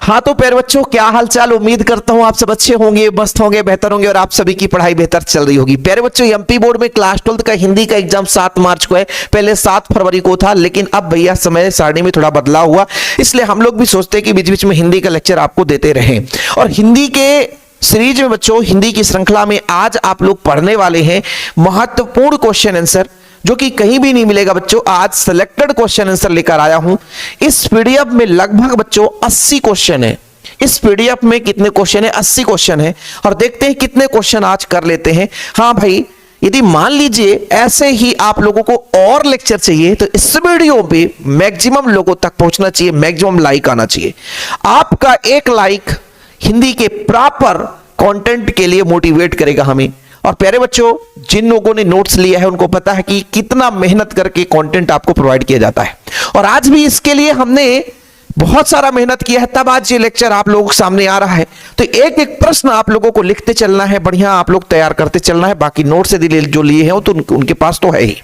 हाँ तो प्यारे बच्चों, क्या हालचाल। उम्मीद करता हूँ आप सब अच्छे होंगे, मस्त होंगे, बेहतर होंगे और आप सभी की पढ़ाई बेहतर चल रही होगी। प्यारे बच्चों, एमपी बोर्ड में क्लास 12 का हिंदी का एग्जाम 7 मार्च को है। पहले 7 फरवरी को था, लेकिन अब भैया समय सारणी में थोड़ा बदलाव हुआ, इसलिए हम लोग भी सोचते हैं कि बीच बीच में हिंदी का लेक्चर आपको देते रहें। और हिंदी के सीरीज में बच्चों, हिंदी की श्रृंखला में आज आप लोग पढ़ने वाले हैं महत्वपूर्ण क्वेश्चन आंसर, जो कि कहीं भी नहीं मिलेगा बच्चों। आज सिलेक्टेड क्वेश्चन आंसर लेकर आया हूं। इस पीडीएफ में लगभग बच्चों 80 क्वेश्चन है। इस पीडीएफ में कितने क्वेश्चन है? 80 क्वेश्चन है। और देखते हैं कितने क्वेश्चन आज कर लेते हैं। हाँ भाई, यदि मान लीजिए ऐसे ही आप लोगों को और लेक्चर चाहिए तो इस वीडियो पे मैक्सिमम लोगों तक पहुंचना चाहिए, मैक्सिमम लाइक आना चाहिए। आपका एक लाइक हिंदी के प्रॉपर कंटेंट के लिए मोटिवेट करेगा हमें। और प्यारे बच्चों, जिन लोगों ने नोट्स लिया है उनको पता है कि कितना मेहनत करके कंटेंट आपको प्रोवाइड किया जाता है, और आज भी इसके लिए हमने बहुत सारा मेहनत किया है, तब आज ये लेक्चर आप लोगों के सामने आ रहा है। तो एक एक प्रश्न आप लोगों को लिखते चलना है, बढ़िया आप लोग तैयार करते चलना है। बाकी नोट्स यदि जो लिए हैं तो उनके पास तो है ही।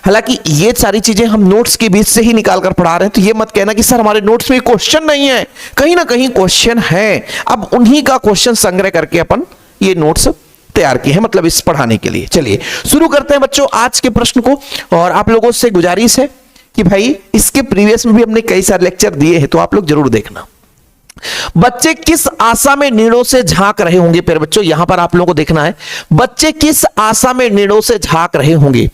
हालांकि ये सारी चीजें हम नोट्स के बीच से ही निकाल कर पढ़ा रहे हैं, तो ये मत कहना कि सर हमारे नोट्स में क्वेश्चन नहीं है। कहीं ना कहीं क्वेश्चन है। अब उन्हीं का क्वेश्चन संग्रह करके अपन ये नोट्स तैयार किए हैं, मतलब इस पढ़ाने के लिए। चलिए शुरू करते हैं बच्चों आज के प्रश्न को। और आप लोगों से गुजारिश है कि भाई इसके प्रीवियस में भी हमने कई सारे लेक्चर दिए हैं, तो आप लोग जरूर देखना। बच्चे किस आशा में नीड़ों से झांक रहे होंगे? प्यारे बच्चों, यहां पर आप लोगों को देखना है, बच्चे किस आशा में नीड़ों से झांक रहे होंगे।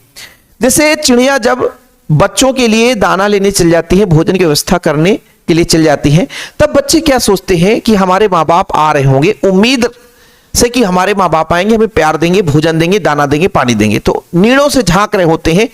जैसे चिड़िया जब बच्चों के लिए दाना लेने चल जाती है, भोजन की व्यवस्था करने के लिए चल जाती है, तब बच्चे क्या सोचते हैं कि हमारे माँ बाप आ रहे होंगे, उम्मीद से कि हमारे माँ बाप आएंगे, हमें प्यार देंगे, भोजन देंगे, दाना देंगे, पानी देंगे। तो नीड़ों से झांक रहे होते हैं।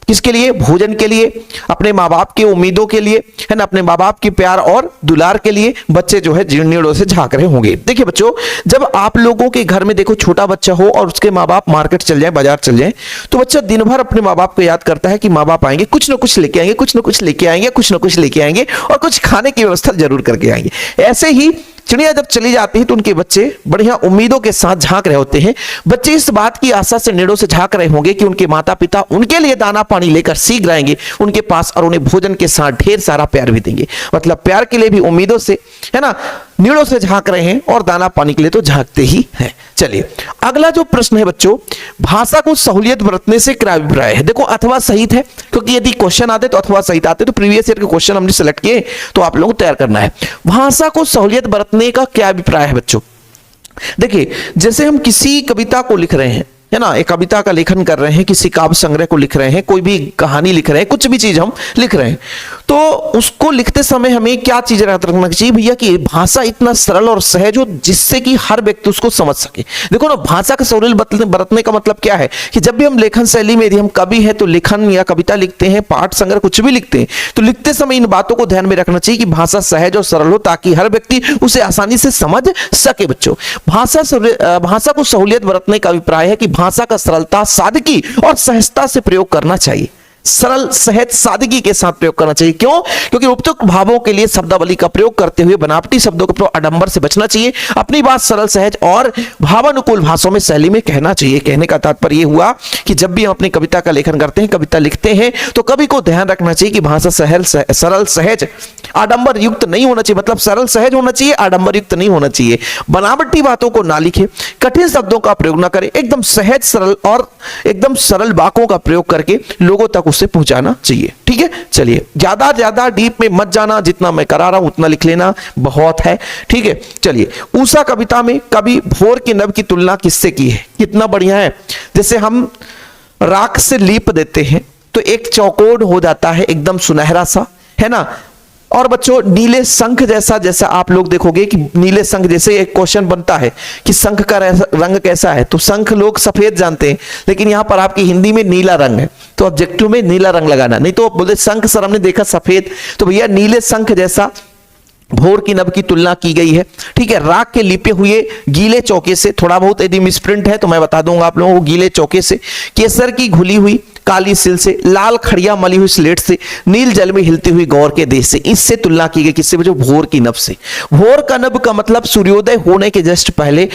किसके लिए? भोजन के लिए, अपने माँ बाप की उम्मीदों के लिए, है ना, अपने माँ बाप की प्यार और दुलार के लिए बच्चे जो है नीड़ों से झांक रहे होंगे। देखिए बच्चों, जब आप लोगों के घर में देखो छोटा बच्चा हो और उसके माँ बाप मार्केट चल जाए, बाजार चल जाए, तो बच्चा दिन भर अपने माँ बाप को याद करता है कि माँ बाप आएंगे, कुछ ना कुछ लेके आएंगे, कुछ ना कुछ लेके आएंगे, कुछ ना कुछ लेके आएंगे और कुछ खाने की व्यवस्था जरूर करके आएंगे। ऐसे ही चिड़िया जब चली जाती है तो उनके बच्चे बढ़िया उम्मीदों के साथ झांक रहे होते हैं। बच्चे इस बात की आशा से नीड़ों से झांक रहे होंगे कि उनके माता पिता उनके लिए दाना पानी लेकर शीघ्र आएंगे उनके पास और उन्हें भोजन के साथ ढेर सारा प्यार भी देंगे। मतलब प्यार के लिए भी उम्मीदों से, है ना, नीड़ों से झांक रहे हैं और दाना पानी के लिए तो झांकते ही हैं। चलिए अगला जो प्रश्न है बच्चों, भाषा को सहूलियत बरतने से क्या अभिप्राय है? देखो अथवा सहित है, क्योंकि यदि क्वेश्चन आते तो अथवा सहित आते, तो प्रीवियस ईयर के क्वेश्चन हमने सेलेक्ट किए, तो आप लोगों को तैयार करना है। भाषा को सहूलियत बरतने का क्या अभिप्राय है बच्चों? देखिए जैसे हम किसी कविता को लिख रहे हैं, है ना, एक कविता का लेखन कर रहे हैं, किसी काव्य संग्रह को लिख रहे हैं, कोई भी कहानी लिख रहे हैं, कुछ भी चीज हम लिख रहे हैं, तो उसको लिखते समय हमें क्या चीज रखना चाहिए भैया कि भाषा इतना सरल और सहज हो जिससे कि हर व्यक्ति उसको समझ सके। देखो ना, भाषा का सहूलियत बरतने का मतलब क्या है कि जब भी हम लेखन शैली में, यदि हम कवि है तो लेखन या कविता लिखते हैं, पाठ संग्रह कुछ भी लिखते हैं, तो लिखते समय इन बातों को ध्यान में रखना चाहिए कि भाषा सहज और सरल हो ताकि हर व्यक्ति उसे आसानी से समझ सके। बच्चों, भाषा को सहूलियत बरतने का अभिप्राय है कि भाषा का सरलता, सादगी और सहजता से प्रयोग करना चाहिए। सरल, सहज, सादगी के साथ प्रयोग करना चाहिए। क्यों? क्योंकि उपयुक्त भावों के लिए शब्दावली का प्रयोग करते हुए बनावटी शब्दों के आडंबर से बचना चाहिए। अपनी बात सरल, सहज और भावानुकूल भाषाओं में, शैली में कहना चाहिए। कहने का तात्पर्य यह हुआ कि जब भी हम अपनी कविता का लेखन करते हैं, कविता लिखते हैं, तो कवि को ध्यान रखना चाहिए कि भाषा सरल, सहज, आडंबर युक्त नहीं होना चाहिए। मतलब सरल सहज होना चाहिए, आडंबर युक्त नहीं होना चाहिए। बनावटी बातों को ना लिखे, कठिन शब्दों का प्रयोग ना करें, एकदम सहज, सरल और एकदम सरल वाक्यों का प्रयोग करके लोगों तक से पहुंचाना चाहिए। ठीक है, चलिए ज्यादा डीप में मत जाना, जितना मैं करा रहा हूं उतना लिख लेना बहुत है। ठीक है, चलिए उषा कविता में कवि भोर की नभ की तुलना किससे की है? कितना बढ़िया है। जैसे हम राख से लीप देते हैं तो एक चौकोर हो जाता है, एकदम सुनहरा सा, है ना। और बच्चों नीले शंख जैसा, जैसा आप लोग देखोगे कि नीले शंख जैसे एक क्वेश्चन बनता है कि शंख का रंग कैसा है, तो शंख लोग सफेद जानते हैं, लेकिन यहां पर आपकी हिंदी में नीला रंग है, तो ऑब्जेक्टिव में नीला रंग लगाना, नहीं तो बोले शंख सर हमने देखा सफेद, तो भैया नीले शंख जैसा भोर की नभ की तुलना की गई है। ठीक है, राख के लिपे हुए गीले चौके से, थोड़ा बहुत यदि मिसप्रिंट है तो मैं बता दूंगा आप लोगों को, गीले चौके से केसर की घुली हुई काली सिल से, लाल खड़िया मली हुई स्लेट से, नील जल में हिलती हुई गौर के देश से। इससे तुलना की गई किससे बच्चों? भोर की नभ से। भोर का नभ का मतलब सूर्योदय होने के जस्ट पहले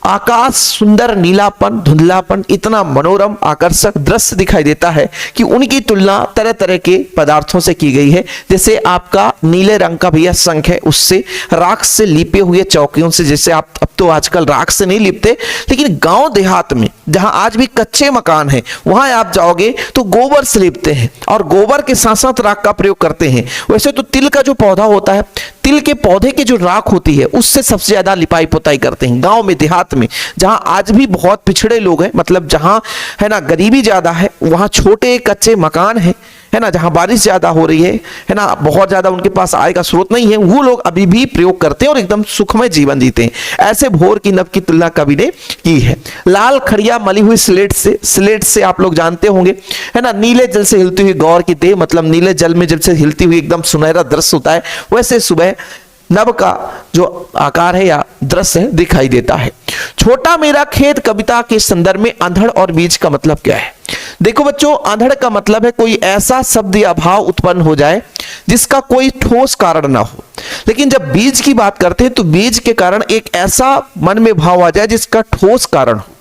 आकाश सुंदर नीलापन, धुंधलापन, इतना मनोरम आकर्षक दृश्य दिखाई देता है कि उनकी तुलना तरह तरह के पदार्थों से की गई है। जैसे आपका नीले रंग का भैया शंख है, उससे राख से लीपे हुए चौकियों से, जैसे आप अब तो आजकल राख से नहीं लिपते, लेकिन गांव देहात में जहां आज भी कच्चे मकान हैं वहां आप जाओगे तो गोबर से लिपते हैं और गोबर के साथ साथ राख का प्रयोग करते हैं। वैसे तो तिल का जो पौधा होता है, तिल के पौधे की जो राख होती है उससे सबसे ज्यादा लिपाई पोताई करते हैं गांव में देहात में, जहां आज भी बहुत पिछड़े लोग हैं, मतलब जहां है ना गरीबी ज्यादा है, वहां छोटे कच्चे मकान है ना, जहां बारिश ज्यादा हो रही है ना, बहुत ज्यादा उनके पास आय का स्रोत नहीं है, वो लोग अभी भी प्रयोग करते हैं और एकदम सुखमय जीवन जीते हैं। ऐसे भोर की नभ की तुलना कवि ने की है। लाल खड़िया मली हुई स्लेट से, स्लेट से आप लोग जानते होंगे है ना, नीले जल से हिलती हुई गौर की देह, मतलब नीले जल में जब से हिलती हुई एकदम सुनहरा दृश्य होता है, वैसे सुबह नभ का जो आकार है या दृश्य है दिखाई देता है। छोटा मेरा खेत कविता के संदर्भ में अंधड़ और बीज का मतलब क्या है? देखो बच्चों, अंधड़ का मतलब है कोई ऐसा शब्द या भाव उत्पन्न हो जाए जिसका कोई ठोस कारण ना हो। लेकिन जब बीज की बात करते हैं तो बीज के कारण एक ऐसा मन में भाव आ जाए जिसका ठोस कारण हो।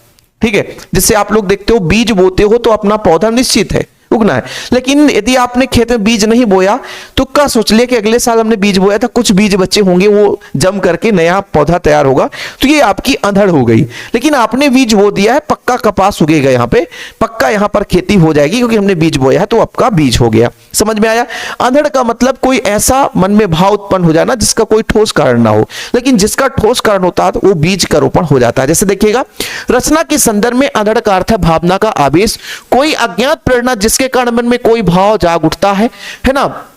ठीक है, जिससे आप लोग देखते हो बीज बोते हो तो अपना पौधा निश्चित है उगना है, लेकिन यदि आपने खेत में बीज नहीं बोया तो क्या सोच लिया कि अगले साल हमने बीज बोया था, कुछ बीज बच्चे होंगे, वो जम करके नया पौधा तैयार होगा, तो ये आपकी अंधड़ हो गई। लेकिन आपने बीज बो दिया है, पक्का कपास उगेगा, यहाँ पे पक्का यहाँ पर खेती हो जाएगी क्योंकि हमने बीज बोया है, तो आपका बीज हो गया। समझ में आया? अंधड़ का मतलब कोई ऐसा मन में भाव उत्पन्न हो जाना जिसका कोई ठोस कारण ना हो, लेकिन जिसका ठोस कारण होता है तो वो बीज का रोपण हो जाता है। जैसे देखिएगा, रचना के संदर्भ में अंधड़ का अर्थ है भावना का आवेश, कोई अज्ञात प्रेरणा जिसके कारण मन में कोई भाव जाग उठता है ना।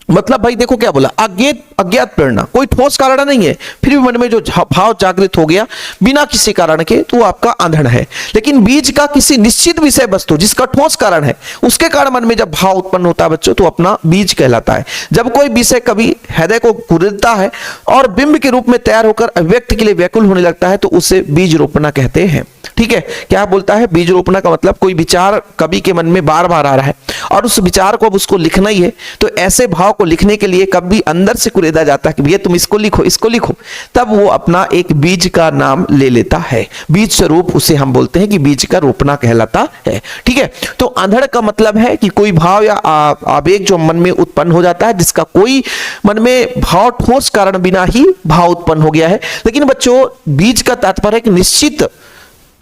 मतलब भाई देखो क्या बोला, अज्ञात प्रेरणा, कोई ठोस कारण नहीं है, फिर भी मन में जो भाव जागृत हो गया बिना किसी कारण के, तो आपका अंधड़ है। लेकिन बीज का किसी निश्चित विषय वस्तु जिसका ठोस कारण है, उसके कारण मन में जब भाव उत्पन्न होता है बच्चों, तो अपना बीज कहलाता है। जब कोई विषय कभी हृदय को कुरेदता है और बिंब के रूप में तैयार होकर अभिव्यक्ति के लिए व्याकुल होने लगता है, तो उसे बीज रोपणा कहते हैं। ठीक है, क्या बोलता है? बीज रोपणा का मतलब कोई विचार कवि के मन में बार बार आ रहा है और उस विचार को अब उसको लिखना ही है, तो ऐसे भाव को लिखने के लिए कभी अंदर से कुरेदा जाता है कि भैया तुम इसको लिखो, इसको लिखो, तब वो अपना एक बीज का नाम ले लेता है। बीज स्वरूप उसे हम बोलते हैं कि बीज का रोपणा कहलाता है। ठीक है, तो अंधड़ का मतलब है कि कोई भाव या आवेग जो मन में उत्पन्न हो जाता है जिसका कोई मन में भाव ठोस कारण बिना ही भाव उत्पन्न हो गया है। लेकिन बच्चों, बीज का तात्पर्य है कि निश्चित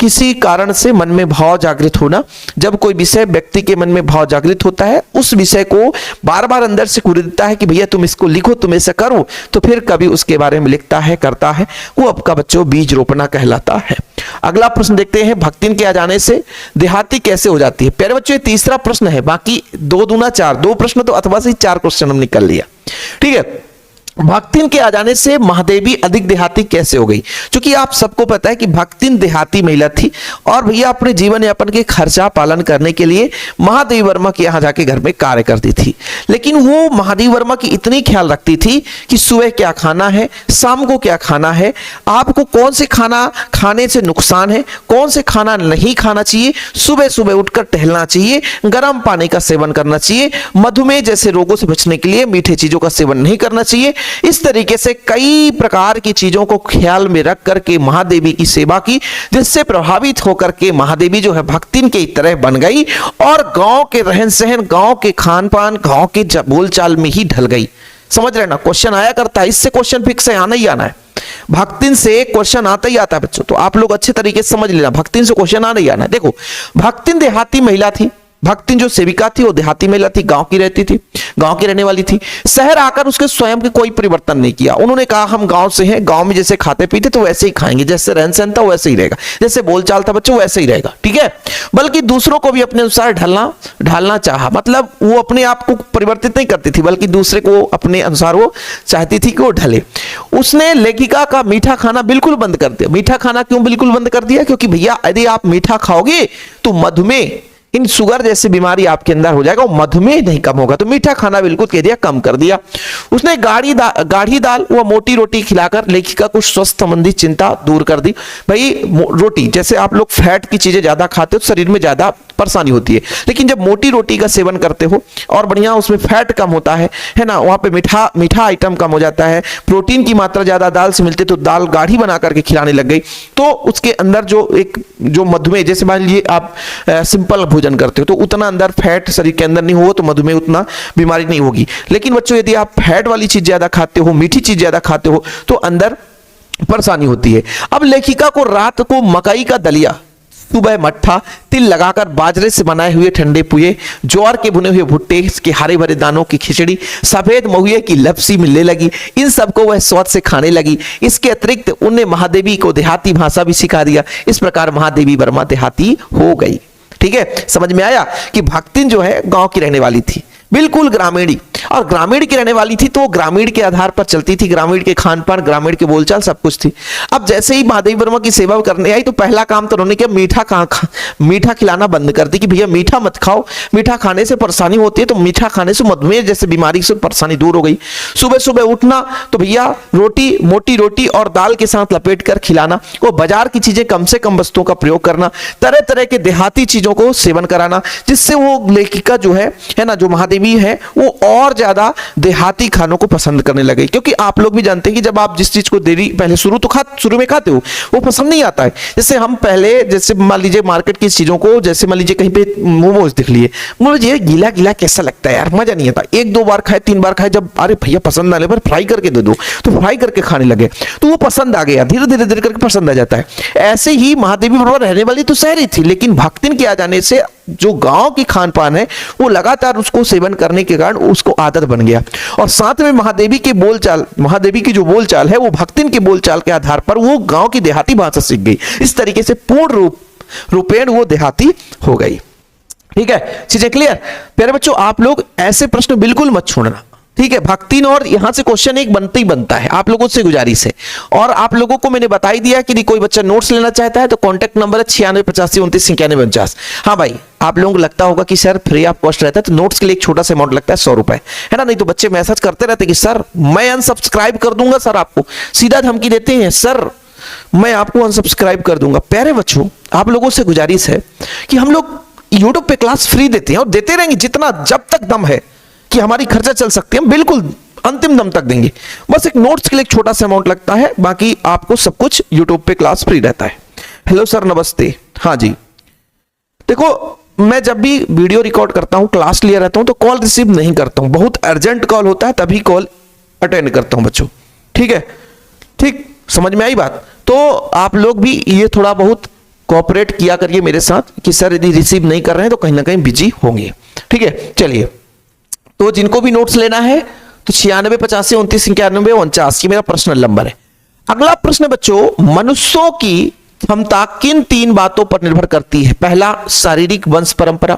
किसी कारण से मन में भाव जागृत होना। जब कोई विषय व्यक्ति के मन में भाव जागृत होता है, उस विषय को बार बार अंदर से कुरेदता है कि भैया तुम इसको लिखो, तुम ऐसा करो, तो फिर कभी उसके बारे में लिखता है, करता है, वो आपका बच्चों बीज रोपणा कहलाता है। अगला प्रश्न देखते हैं, भक्तिन के आ जाने से देहाती कैसे हो जाती है? प्यारे बच्चों, ये तीसरा प्रश्न है, बाकी 2 दूना 4, 2 प्रश्न तो अथवा से 4 क्वेश्चन हम निकल लिया। ठीक है, भक्तिन के आ जाने से महादेवी अधिक देहाती कैसे हो गई? क्योंकि आप सबको पता है कि भक्तिन देहाती महिला थी और भैया अपने जीवन यापन के खर्चा पालन करने के लिए महादेवी वर्मा के यहाँ जाके घर में कार्य करती थी। लेकिन वो महादेवी वर्मा की इतनी ख्याल रखती थी कि सुबह क्या खाना है, शाम को क्या खाना है, आपको कौन से खाना खाने से नुकसान है, कौन से खाना नहीं खाना चाहिए, सुबह सुबह उठकर टहलना चाहिए, गर्म पानी का सेवन करना चाहिए, मधुमेह जैसे रोगों से बचने के लिए मीठे चीजों का सेवन नहीं करना चाहिए। इस तरीके से कई प्रकार की चीजों को ख्याल में रख करके महादेवी की सेवा की, जिससे प्रभावित होकर के महादेवी जो है भक्तिन की तरह बन गई और गांव के रहन सहन, गांव के खान पान, गांव के बोलचाल में ही ढल गई। समझ रहे ना? क्वेश्चन आया करता है, इससे क्वेश्चन फिक्स है, आना ही आना है। भक्तिन से क्वेश्चन आता ही आता है बच्चों, तो आप लोग अच्छे तरीके से समझ लेना, भक्तिन से क्वेश्चन आना ही आना है। देखो, भक्तिन देहाती महिला थी, भक्तिन जो सेविका थी वो देहाती महिला थी, गांव की रहती थी, गांव की रहने वाली थी। शहर आकर उसके स्वयं के कोई परिवर्तन नहीं किया। उन्होंने कहा हम गांव से हैं, गांव में जैसे खाते पीते तो वैसे ही खाएंगे, जैसे रहन सहन था वैसे ही रहेगा, जैसे बोलचाल था बच्चों वैसे ही रहेगा। ठीक है, बल्कि दूसरों को भी अपने अनुसार ढालना चाहा, मतलब वो अपने आप को परिवर्तित नहीं करती थी, बल्कि दूसरे को अपने अनुसार वो चाहती थी कि वो ढले। उसने लेखिका का मीठा खाना बिल्कुल बंद कर दिया। मीठा खाना क्यों बिल्कुल बंद कर दिया? क्योंकि भैया यदि आप मीठा खाओगे तो मधुमेह, इन शुगर जैसी बीमारी आपके अंदर हो जाएगा, मधुमेह नहीं कम होगा, तो मीठा खाना बिल्कुल कह दिया, कम कर दिया। उसने गाढ़ी दाल व मोटी रोटी खिलाकर लेखिका को स्वास्थ्य संबंधी चिंता दूर कर दी। भाई रोटी, जैसे आप लोग फैट की चीजें ज्यादा खाते हो तो शरीर में ज्यादा परेशानी होती है। लेकिन जब मोटी रोटी का सेवन करते हो और बढ़िया उसमें फैट कम होता है ना, वहां पे मीठा आइटम कम हो जाता है, प्रोटीन की मात्रा ज्यादा दाल से मिलती है, तो दाल गाढ़ी बना करके खिलाने लग गई, तो उसके अंदर जो मधुमेह, जैसे मान लीजिए आप सिंपल भोजन करते हो तो उतना अंदर फैट शरीर के अंदर नहीं हो तो मधुमेह उतना बीमारी नहीं होगी। लेकिन बच्चों यदि आप फैट वाली चीज ज्यादा खाते हो, मीठी चीज ज्यादा खाते हो, तो अंदर परेशानी होती है। अब लेखिका को रात को मकई का दलिया, सुबह मट्ठा, तिल लगाकर बाजरे से बनाए हुए ठंडे पुए, ज्वार के भुने हुए भुट्टे के हरे भरे दानों की खिचड़ी, सफेद महुए की लपसी मिलने लगी। इन सबको वह स्वाद से खाने लगी। इसके अतिरिक्त उन्हें महादेवी को देहाती भाषा भी सिखा दिया। इस प्रकार महादेवी वर्मा देहाती हो गई। ठीक है, समझ में आया कि भक्तिन जो है गांव की रहने वाली थी, बिल्कुल ग्रामीणी, और ग्रामीण की रहने वाली थी तो ग्रामीण के आधार पर चलती थी, ग्रामीण के खान पान, ग्रामीण के बोलचाल सब कुछ थी। अब जैसे ही महादेवी वर्मा की सेवा करने आई तो पहला काम तो उन्होंने किया, मीठा खिलाना बंद कर दी कि भैया मीठा मत खाओ, मीठा खाने से परेशानी होती है, तो मीठा खाने से मधुमेह जैसे बीमारी से परेशानी दूर हो गई। सुबह सुबह उठना तो भैया रोटी, मोटी रोटी और दाल के साथ लपेट कर खिलाना, वो बाजार की चीजें कम से कम वस्तुओं का प्रयोग करना, तरह तरह के देहाती चीजों को सेवन कराना, जिससे वो लेखिका जो है ना, जो महादेवी है, वो और ज्यादा देहाती खानों को पसंद करने लगे। क्योंकि आप लोग भी जानते हैं कि जब आप जिस चीज को देरी पहले शुरू में खाते हो वो पसंद नहीं आता है। जैसे हम पहले, जैसे मान लीजिए मार्केट की चीजों को, जैसे मान लीजिए कहीं पे मोमोज दिख लिए, मुझे गीला गीला कैसा लगता है यार, मजा नहीं आता। एक दो बार खाए, तीन बार खाए, जब अरे भैया पसंद ना ले पर फ्राई करके दे दो, तो फ्राई करके खाने लगे, तो वो पसंद आ गया, धीरे धीरे धीरे करके पसंद आ जाता है। ऐसे ही महादेवी वर्मा रहने वाली तो शहरी थी, लेकिन भक्तिन के आ जाने से जो गांव की खान पान है वो लगातार उसको सेवन करने के कारण उसको आदत बन गया। और साथ में महादेवी के बोलचाल, महादेवी की जो बोलचाल है वो भक्तिन के बोलचाल के आधार पर वो गांव की देहाती भाषा सीख गई। इस तरीके से पूर्ण रूपेण वो देहाती हो गई। ठीक है, चीजें क्लियर? प्यारे बच्चों, आप लोग ऐसे प्रश्न बिल्कुल मत छोड़ना। ठीक है, भक्तिन, और यहां से क्वेश्चन एक बनता ही बनता है, आप लोगों से गुजारिश है। और आप लोगों को मैंने बता ही दिया कि कोई बच्चा नोट्स लेना चाहता है तो कांटेक्ट नंबर है 9685299149। हाँ भाई, आप लोगों को लगता होगा कि सर फ्री ऑफ कॉस्ट रहता है, तो नोट्स के लिए एक छोटा सा अमाउंट लगता है 100 रुपए, है ना। नहीं तो बच्चे मैसेज करते रहते कि सर मैं अनसब्सक्राइब कर दूंगा, सर आपको सीधा धमकी देते हैं, सर मैं आपको अनसब्सक्राइब कर दूंगा। प्यारे बच्चों, आप लोगों से गुजारिश है कि हम लोग यूट्यूब पे क्लास फ्री देते हैं और देते रहेंगे जितना, जब तक दम है कि हमारी खर्चा चल सकती है, हम बिल्कुल अंतिम दम तक देंगे। बस एक नोट्स के लिए एक छोटा सा अमाउंट लगता है, बाकी आपको सब कुछ यूट्यूब पे क्लास फ्री रहता है। हेलो सर, नमस्ते। हाँ जी, देखो मैं जब भी वीडियो रिकॉर्ड करता हूं, क्लास लिया रहता हूं, तो कॉल रिसीव नहीं करता हूं। बहुत अर्जेंट कॉल होता है तभी कॉल अटेंड करता हूं बच्चों। ठीक है, ठीक, समझ में आई बात? तो आप लोग भी ये थोड़ा बहुत कोऑपरेट किया करिए मेरे साथ कि सर यदि रिसीव नहीं कर रहे हैं तो कहीं ना कहीं बिजी होंगे। ठीक है, चलिए, तो जिनको भी नोट्स लेना है तो 9685299149 मेरा पर्सनल नंबर है। अगला प्रश्न बच्चों, मनुष्यों की क्षमता किन 3 बातों पर निर्भर करती है? पहला, शारीरिक वंश परंपरा,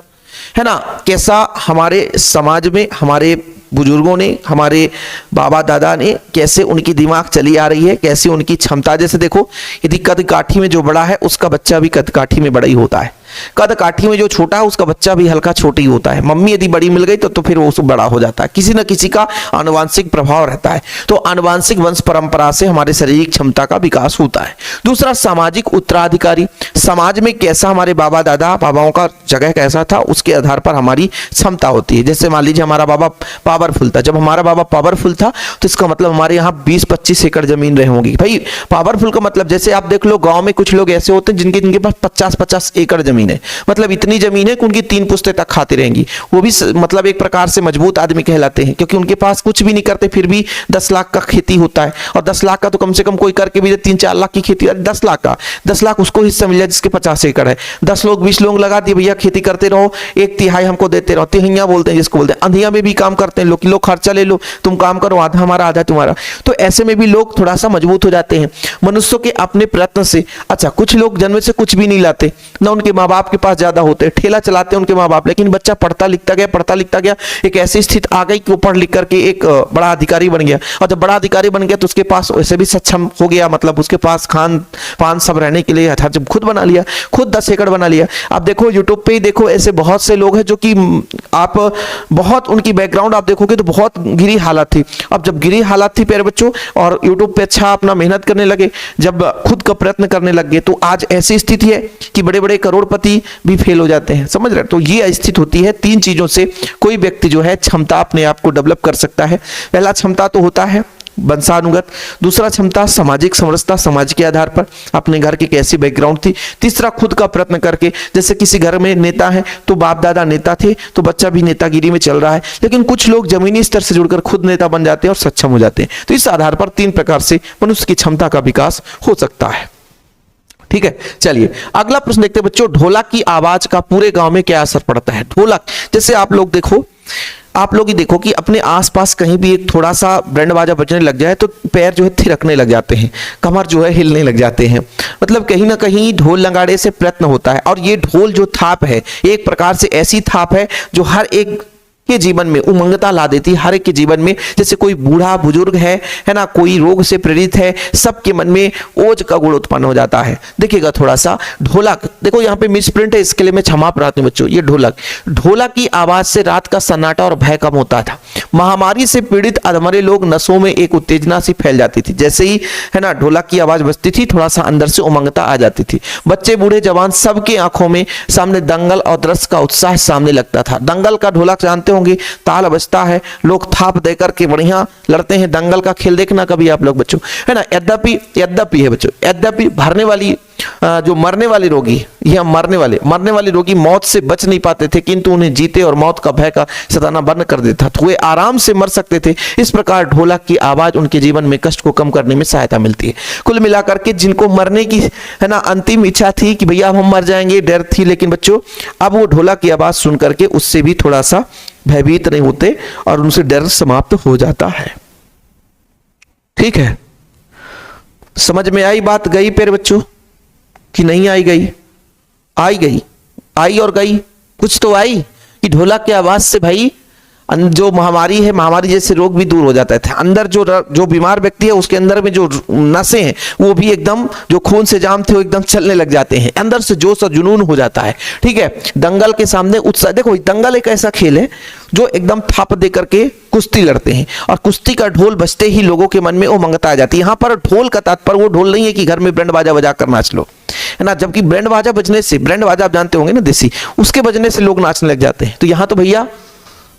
है ना, कैसा हमारे समाज में हमारे बुजुर्गों ने, हमारे बाबा दादा ने, कैसे उनकी दिमाग चली आ रही है, कैसे उनकी क्षमता। जैसे देखो, यदि कद काठी में जो बड़ा है उसका बच्चा भी कद काठी में बड़ा ही होता है, कद काठी में जो छोटा है उसका बच्चा भी हल्का छोटा ही होता है। मम्मी यदि बड़ी मिल गई तो फिर वो बड़ा हो जाता है। किसी न किसी का आनुवांशिक प्रभाव रहता है, तो आनुवांशिक वंश परंपरा से हमारे शारीरिक क्षमता का विकास होता है। दूसरा, सामाजिक उत्तराधिकारी, समाज में कैसा हमारे बाबा दादा बाबाओं का जगह कैसा था उसके आधार पर हमारी क्षमता होती है। जैसे मान लीजिए हमारा बाबा पावरफुल था, जब हमारा बाबा पावरफुल था तो इसका मतलब हमारे यहाँ 20-25 एकड़ जमीन रहे होंगी। भाई पावरफुल का मतलब, जैसे आप देख लो गांव में कुछ लोग ऐसे होते हैं जिनके पास 50-50 एकड़ जमीन है, मतलब इतनी जमीन है कि उनकी 3 पुश्तें तक खाते रहेंगी। वो भी मतलब एक प्रकार से मजबूत आदमी कहलाते हैं, क्योंकि उनके पास कुछ भी नहीं करते फिर भी 10 लाख का खेती होता है। और 10 लाख का तो कम से कम कोई करके भी 3-4 लाख की खेती, 10 लाख का 10 लाख उसको हिस्सा मिल जाए जिसके 50 एकड़ है। 10 लोग 20 लोग लगा दिए, भैया खेती करते रहो, 1/3 हमको देते रहो। तिहैया बोलते हैं जिसको बोलते हैं, अंधिया में भी काम करते हैं लोग खर्चा ले लो, तुम काम करो, आधा हमारा आधा तुम्हारा। तो ऐसे में भी लोग थोड़ा सा मजबूत हो जाते हैं मनुष्यों के अपने प्रयत्न से। अच्छा, कुछ लोग जन्म से कुछ भी नहीं लाते, ना उनके माँ बाप के पास ज्यादा होते, ठेला चलाते हैं उनके माँ बाप, लेकिन बच्चा पढ़ता लिखता गया, एक ऐसी स्थिति आ गई कि वो पढ़ लिख करके एक बड़ा अधिकारी बन गया। और जब बड़ा अधिकारी बन गया तो उसके पास वैसे भी सक्षम हो गया, मतलब उसके पास खान पान सब रहने के लिए जब खुद बना लिया, खुद 10 एकड़ बना लिया। आप देखो यूट्यूब पे ही देखो, ऐसे बहुत से लोग हैं जो कि आप बहुत उनकी बैकग्राउंड आप देखोगे तो बहुत गिरी हालत थी। अब जब गिरी हालत थी प्यारे बच्चों, और यूट्यूब पे अच्छा अपना मेहनत करने लगे, जब खुद का प्रयत्न करने लग गए, तो आज ऐसी स्थिति है कि बड़े बड़े करोड़पति पति भी फेल हो जाते हैं, समझ रहे हैं। तो ये स्थिति होती है, 3 चीजों से कोई व्यक्ति जो है क्षमता अपने आप को डेवलप कर सकता है। पहला क्षमता तो होता है वंशानुगत, दूसरा क्षमता सामाजिक समरसता, समाज के आधार पर अपने घर की कैसी बैकग्राउंड थी, तीसरा खुद का प्रयत्न करके, जैसे किसी घर में नेता है तो बाप दादा नेता थे तो बच्चा भी नेतागिरी में चल रहा है, लेकिन कुछ लोग जमीनी स्तर से जुड़कर खुद नेता बन जाते हैं और सक्षम हो जाते हैं। तो इस आधार पर 3 प्रकार से मनुष्य की क्षमता का विकास हो सकता है। ठीक है, चलिए अगला प्रश्न देखते हैं बच्चों, ढोलक की आवाज का पूरे गांव में क्या असर पड़ता है। ढोलक, जैसे आप लोग ही देखो कि अपने आसपास कहीं भी एक थोड़ा सा बैंड बाजा बजने लग जाए तो पैर जो है थिरकने लग जाते हैं, कमर जो है हिलने लग जाते हैं। मतलब कहीं ना कहीं ढोल नगाड़े से प्रयत्न होता है। और ये ढोल जो थाप है, एक प्रकार से ऐसी थाप है जो हर एक के जीवन में उमंगता ला देती है, हर एक के जीवन में। जैसे कोई बूढ़ा बुजुर्ग है ना, कोई रोग से पीड़ित है, सबके मन में ओज का गुण उत्पन्न हो जाता है। देखिएगा थोड़ा सा ढोलक, देखो यहाँ पे मिस प्रिंट है, इसके लिए मैं क्षमा प्रार्थी हूं बच्चों। ये ढोलक की आवाज से रात का सन्नाटा और भय कम होता था। महामारी से पीड़ित अधमरे लोग नसों में एक उत्तेजना सी फैल जाती थी। जैसे ही है ना ढोलक की आवाज बजती थी, थोड़ा सा अंदर से उमंगता आ जाती थी। बच्चे बूढ़े जवान सबके आंखों में सामने दंगल और दृश्य का उत्साह सामने लगता था। दंगल का ढोलक जानते होंगे, ताल बजता है, लोग थाप देकर के बढ़िया लड़ते हैं। दंगल का खेल देखना कभी आप लोग बच्चों, है ना। यद्यपि है बच्चों, यद्यपि भरने वाली जो मरने वाले रोगी या मरने वाले रोगी मौत से बच नहीं पाते थे, किंतु उन्हें जीते और मौत का भय का सताना बंद कर देता तो वे आराम से मर सकते थे। इस प्रकार ढोलक की आवाज उनके जीवन में कष्ट को कम करने में सहायता मिलती है। कुल मिलाकर के जिनको मरने की है ना अंतिम इच्छा थी कि भैया अब हम मर जाएंगे, डर थी, लेकिन बच्चों अब वो ढोलक की आवाज सुन करके उससे भी थोड़ा सा भयभीत नहीं होते और उनसे डर समाप्त हो जाता है। ठीक है, समझ में आई बात? गई प्यारे बच्चों कि नहीं आई? आई और गई, कुछ तो आई कि ढोलक की आवाज से भाई जो महामारी है, महामारी जैसे रोग भी दूर हो जाता है। अंदर जो बीमार व्यक्ति है उसके अंदर में जो नसें हैं वो भी एकदम जो खून से जाम थे वो एकदम चलने लग जाते हैं, अंदर से जोश और जुनून हो जाता है। ठीक है, दंगल के सामने उत्साह। देखो दंगल एक ऐसा खेल है जो एकदम थाप दे करके कुश्ती लड़ते हैं और कुश्ती का ढोल बजते ही लोगों के मन में उमंगता आ जाती है। यहाँ पर ढोल का तात्पर्य वो ढोल नहीं है कि घर में बैंड बाजा बजा कर नाच लो, है ना। जबकि बैंड बाजा बजने से, बैंड बाजा आप जानते होंगे ना देसी, उसके बजने से लोग नाचने लग जाते हैं। तो यहाँ तो भैया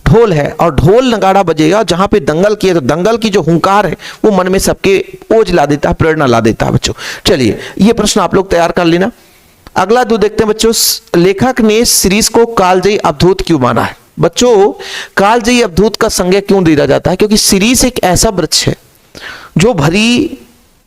ढोल है और ढोल नगाड़ा बजेगा जहां पे दंगल की है, तो दंगल की जो हुंकार है वो मन में सबके ओज ला देता है, प्रेरणा ला देता है बच्चों। चलिए ये प्रश्न आप लोग तैयार कर लेना। अगला 2 देखते हैं बच्चों, लेखक ने शिरीष को कालजयी अवधूत क्यों माना है। बच्चों कालजयी अवधूत का संज्ञा क्यों दिया जाता है? क्योंकि शिरीष एक ऐसा वृक्ष है जो भरी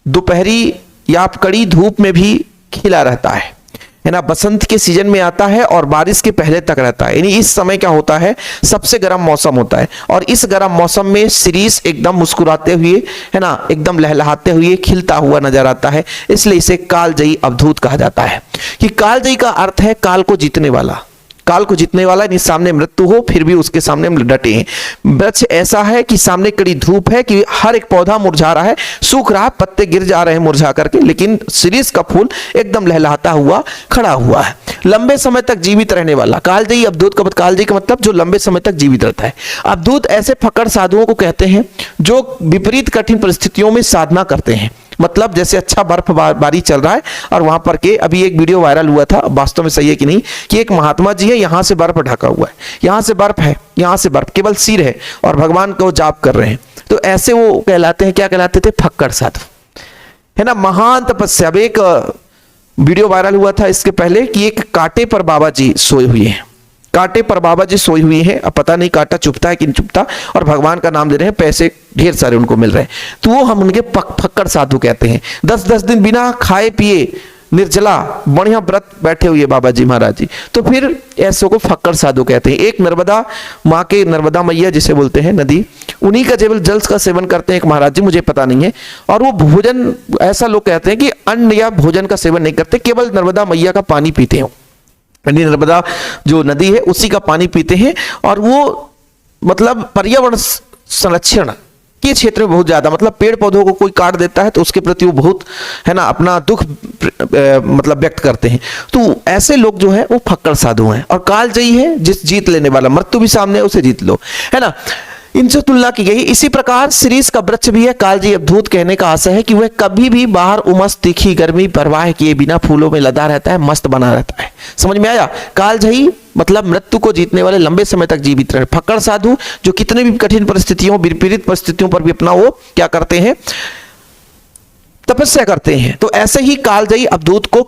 दोपहरी या कड़ी धूप में भी खिला रहता है ना। बसंत के सीजन में आता है और बारिश के पहले तक रहता है। यानी इस समय क्या होता है, सबसे गर्म मौसम होता है और इस गर्म मौसम में शिरीष एकदम मुस्कुराते हुए, है ना, एकदम लहलहाते हुए खिलता हुआ नजर आता है। इसलिए इसे कालजयी अवधूत कहा जाता है। कि कालजयी का अर्थ है काल को जीतने वाला, काल को जीतने वाला, यानी सामने मृत्यु हो फिर भी उसके सामने हम डटे हैं। वृक्ष ऐसा है कि सामने कड़ी धूप है कि हर एक पौधा मुरझा रहा है, सूख रहा है, पत्ते गिर जा रहे हैं मुरझा करके, लेकिन शिरीष का फूल एकदम लहलहाता हुआ खड़ा हुआ है। लंबे समय तक जीवित रहने वाला, कालजयी अवधूत का कालजयी का मतलब जो लंबे समय तक जीवित रहता है। अवधूत ऐसे फक्कड़ साधुओं को कहते हैं जो विपरीत कठिन परिस्थितियों में साधना करते हैं। मतलब जैसे अच्छा बर्फबारी चल रहा है और वहां पर के अभी एक वीडियो वायरल हुआ था, वास्तव में सही है कि नहीं, कि एक महात्मा जी है, यहां से बर्फ ढका हुआ है, यहां से बर्फ है, यहां से बर्फ, केवल सिर है और भगवान को जाप कर रहे हैं। तो ऐसे वो कहलाते हैं, क्या कहलाते थे? फक्कड़ साधु, है ना। महान तपस्या। अब एक वीडियो वायरल हुआ था इसके पहले कि एक कांटे पर बाबा जी सोए हुए हैं, कांटे पर बाबा जी सोई हुई हैं। अब पता नहीं कांटा चुभता है कि नहीं चुभता, और भगवान का नाम ले रहे हैं, पैसे ढेर सारे उनको मिल रहे हैं। तो वो हम उनके फक्कड़ साधु कहते हैं। 10-10 दिन बिना खाए पिए निर्जला बढ़िया व्रत बैठे हुए बाबा जी महाराज जी, तो फिर ऐसों को फक्कड़ साधु कहते हैं। एक नर्मदा माँ के, नर्मदा मैया जिसे बोलते हैं नदी, उन्हीं का केवल जल का सेवन करते हैं एक महाराज जी, मुझे पता नहीं है। और वो भोजन, ऐसा लोग कहते हैं कि अन्न या भोजन का सेवन नहीं करते, केवल नर्मदा मैया का पानी पीते हैं। नर्मदा जो नदी है उसी का पानी पीते हैं। और वो मतलब पर्यावरण संरक्षण के क्षेत्र में बहुत ज्यादा, मतलब पेड़ पौधों को कोई काट देता है तो उसके प्रति वो बहुत, है ना, अपना दुख मतलब व्यक्त करते हैं। तो ऐसे लोग जो है वो फक्कड़ साधु हैं। और कालजयी है जिस जीत लेने वाला, मृत्यु भी सामने है उसे जीत लो, है ना। इनसे तुलना की गई। इसी प्रकार शिरीष का वृक्ष भी है। कालजयी अवधूत कहने का आशय है कि वह कभी भी बाहर उमस तीखी गर्मी परवाह किए बिना फूलों में लदा रहता है, मस्त बना रहता है। समझ में आया? कालजयी मतलब मृत्यु को जीतने वाले, लंबे समय तक जीवित रहे। फक्कड़ साधु जो कितने भी कठिन परिस्थितियों, विपरीत परिस्थितियों पर भी अपना वो क्या करते हैं, तपस्या करते हैं। तो ऐसे ही कालजयी अवधूत को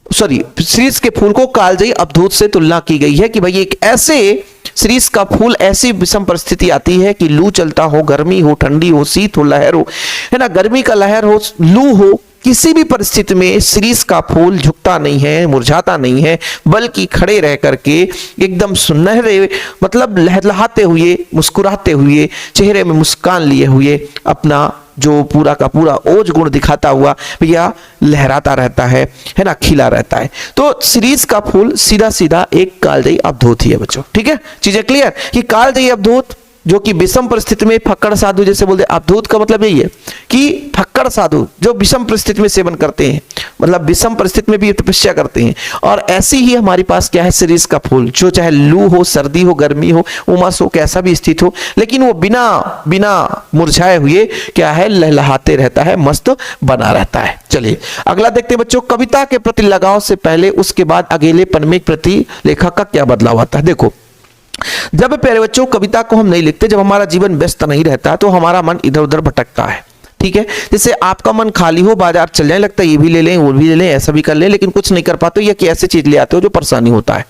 शिरीष के फूल को कालजयी अवधूत से तुलना की गई है कि भाई एक ऐसे शिरीष का फूल, ऐसी विषम परिस्थिति आती है कि लू चलता हो, गर्मी हो, ठंडी हो, शीत हो, लहर हो, है ना, गर्मी का लहर हो, लू हो, किसी भी परिस्थिति में शिरीष का फूल झुकता नहीं है, मुरझाता नहीं है, बल्कि खड़े रह करके एकदम सुनहरे, मतलब लहलहाते हुए, मुस्कुराते हुए, चेहरे में मुस्कान लिए हुए अपना जो पूरा का पूरा ओज गुण दिखाता हुआ भैया लहराता रहता है ना, खिला रहता है। तो शिरीष का फूल सीधा सीधा एक कालजयी अवधूत ही है बच्चों। ठीक है, चीजें क्लियर कि कालजयी अवधूत जो कि विषम परिस्थिति में फक्कड़ साधु जैसे बोलते हैं। अवधूत का मतलब यही है कि फक्कड़ साधु जो विषम परिस्थिति में सेवन करते हैं, मतलब विषम परिस्थिति में भी तपस्या करते हैं। और ऐसी ही हमारे पास क्या है, शिरीष का फूल, जो चाहे लू हो, सर्दी हो, गर्मी हो, उमस हो, कैसा भी स्थिति हो, लेकिन वो बिना मुरझाए हुए क्या है, लहलहाते रहता है, मस्त बना रहता है। चलिए अगला देखते हैं बच्चों। कविता के प्रति लगाव से पहले उसके बाद अकेलेपन में प्रति लेखक का क्या बदलाव आता है। देखो, जब प्यारे बच्चों कविता को हम नहीं लिखते, जब हमारा जीवन व्यस्त नहीं रहता, तो हमारा मन इधर उधर भटकता है। ठीक है, जैसे आपका मन खाली हो, बाजार चल जाए, लगता है ये भी ले लें, वो भी ले लें, ऐसा भी कर लें, लेकिन कुछ नहीं कर पाते, या कि ऐसी चीज ले आते हो जो परेशानी होता है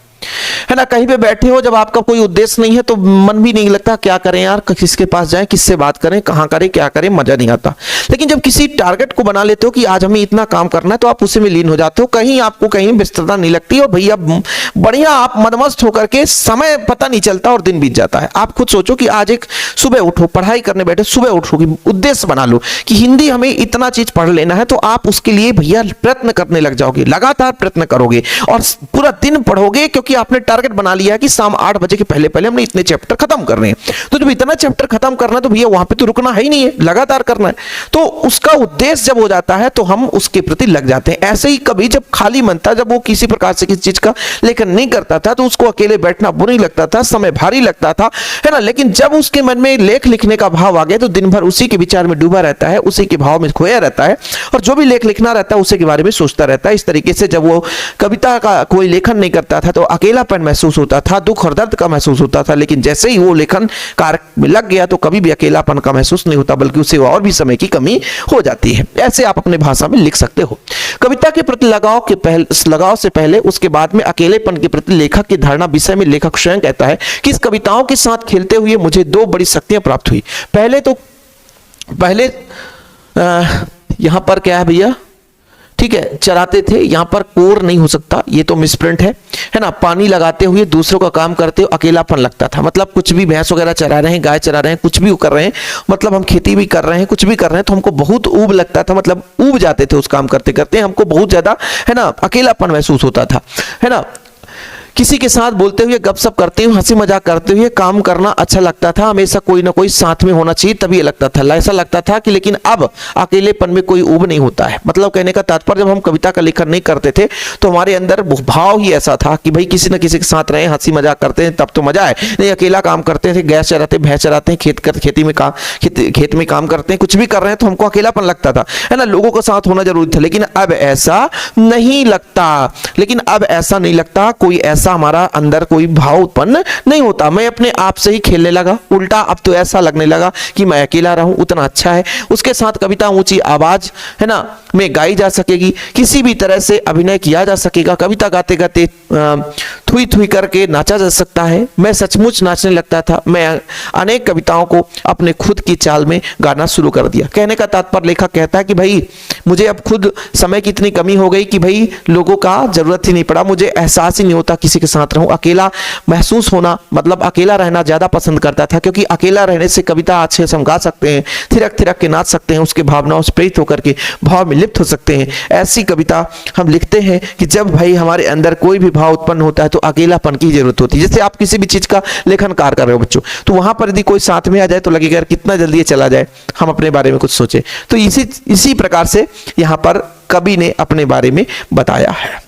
ना। कहीं पे बैठे हो, जब आपका कोई उद्देश्य नहीं है तो मन भी नहीं लगता, क्या करें यार, किसके पास जाएं, किससे बात करें, कहां करें, क्या करें, मजा नहीं आता। लेकिन जब किसी टारगेट को बना लेते हो कि आज हमें इतना काम करना है, तो आप उसी में लीन हो जाते हो, कहीं आपको कहीं व्यस्तता नहीं लगती, और भैया बढ़िया आप मदमस्त होकर के समय पता नहीं चलता और दिन बीत जाता है। आप खुद सोचो कि आज एक सुबह उठो, पढ़ाई करने बैठे, सुबह उठोगे, उद्देश्य बना लो कि हिंदी हमें इतना चीज पढ़ लेना है, तो आप उसके लिए भैया प्रयत्न करने लग जाओगे, लगातार प्रयत्न करोगे और पूरा दिन पढ़ोगे, क्योंकि आपने टारगेट बना लिया है कि शाम 8 बजे के पहले पहले हमने इतने चैप्टर खत्म करने हैं। तो जब इतना चैप्टर खत्म करना है, तो भैया वहां पे तो रुकना है ही नहीं है, लगातार करना है। तो उसका उद्देश्य जब हो जाता है, तो हम उसके प्रति लग जाते हैं। ऐसे ही कभी जब खाली मन था, जब वो किसी प्रकार से किसी चीज का लेखन नहीं करता था, तो उसको अकेले बैठना बुरी लगता था, समय भारी लगता था, है ना। लेकिन जब उसके मन में लेख लिखने का भाव आ गया, तो दिन भर उसी के विचार में डूबा रहता है, उसी के भाव में खोया रहता है, और जो भी लेख लिखना रहता है उसी के बारे में सोचता रहता है। इस तरीके से जब वो कविता का कोई लेखन नहीं करता था, तो अकेलापन महसूस होता था, दुख और दर्द का महसूस होता था। लेकिन जैसे ही वो लेखन कार्य में लग गया, तो कभी भी अकेलापन का महसूस नहीं होता, बल्कि उसे और भी समय की कमी हो जाती है। ऐसे आप अपने भाषा में लिख सकते हो। कविता के प्रति लगाव से पहले उसके बाद में अकेलेपन के प्रति लेखक की धारणा विषय में लेखक स्वयं कहता है कि इस कविताओं के साथ खेलते हुए मुझे 2 बड़ी शक्तियां प्राप्त हुई। पहले यहां पर क्या है भैया, ठीक है, चराते थे, यहां पर कोर नहीं हो सकता, ये तो मिसप्रिंट है ना। पानी लगाते हुए, दूसरों का काम करते हुए अकेलापन लगता था, मतलब कुछ भी भैंस वगैरह चरा रहे हैं, गाय चरा रहे हैं, कुछ भी कर रहे हैं, मतलब हम खेती भी कर रहे हैं, कुछ भी कर रहे हैं, तो हमको बहुत ऊब लगता था, मतलब ऊब जाते थे उस काम करते करते, हमको बहुत ज्यादा, है ना, अकेलापन महसूस होता था, है ना। किसी के साथ बोलते हुए, गपशप करते हुए, हंसी मजाक करते हुए काम करना अच्छा लगता था, हमेशा कोई ना कोई साथ में होना चाहिए, तभी लगता था, ऐसा लगता था कि। लेकिन अब अकेलेपन में कोई ऊब नहीं होता है। मतलब कहने का तात्पर्य, जब हम कविता का लेखन नहीं करते थे, तो हमारे अंदर भाव ही ऐसा था कि भाई किसी न किसी के साथ रहे, हंसी मजाक करते हैं, तब तो मजा है। नहीं, अकेला काम करते थे, गैस चराते, भैंस चराते हैं, खेत में काम करते हैं, कुछ भी कर रहे हैं, तो हमको अकेलापन लगता था, है ना। लोगों के साथ होना जरूरी था, लेकिन अब ऐसा नहीं लगता। कोई ऐसा हमारा अंदर कोई भाव उत्पन्न नहीं होता। मैं अपने आप से ही खेलने लगा, उल्टा अब तो ऐसा लगने लगा कि मैं अकेला रहूं उतना अच्छा है। उसके साथ कविता ऊंची आवाज, है ना, में गाई जा सकेगी, किसी भी तरह से अभिनय किया जा सकेगा, कविता गाते गाते थुई थुई करके नाचा जा सकता है। मैं सचमुच नाचने लगता था। मैं अनेक कविताओं को अपने खुद की चाल में गाना शुरू कर दिया। कहने का तात्पर्य लेखक कहता है कि भाई मुझे अब खुद समय की इतनी कमी हो गई कि भाई लोगों का जरूरत ही नहीं पड़ा, मुझे एहसास ही नहीं होता किसी के साथ रहूं। अकेला महसूस होना, मतलब अकेला रहना ज्यादा पसंद करता था, क्योंकि अकेला रहने से कविता अच्छे से हम गा सकते हैं, थिरक थिरक के नाच सकते हैं, उसके भावनाओं से प्रेरित होकर के भाव में लिप्त हो सकते हैं। ऐसी कविता हम लिखते हैं कि जब भाई हमारे अंदर कोई भी भाव उत्पन्न होता है, तो अकेलापन की जरूरत होती है। जैसे आप किसी भी चीज का लेखन कार्य कर रहे हो बच्चों, तो वहां पर यदि कोई साथ में आ जाए, तो लगेगा कितना जल्दी ये चला जाए, हम अपने बारे में कुछ सोचे। तो इसी प्रकार से यहां पर कवि ने अपने बारे में बताया है।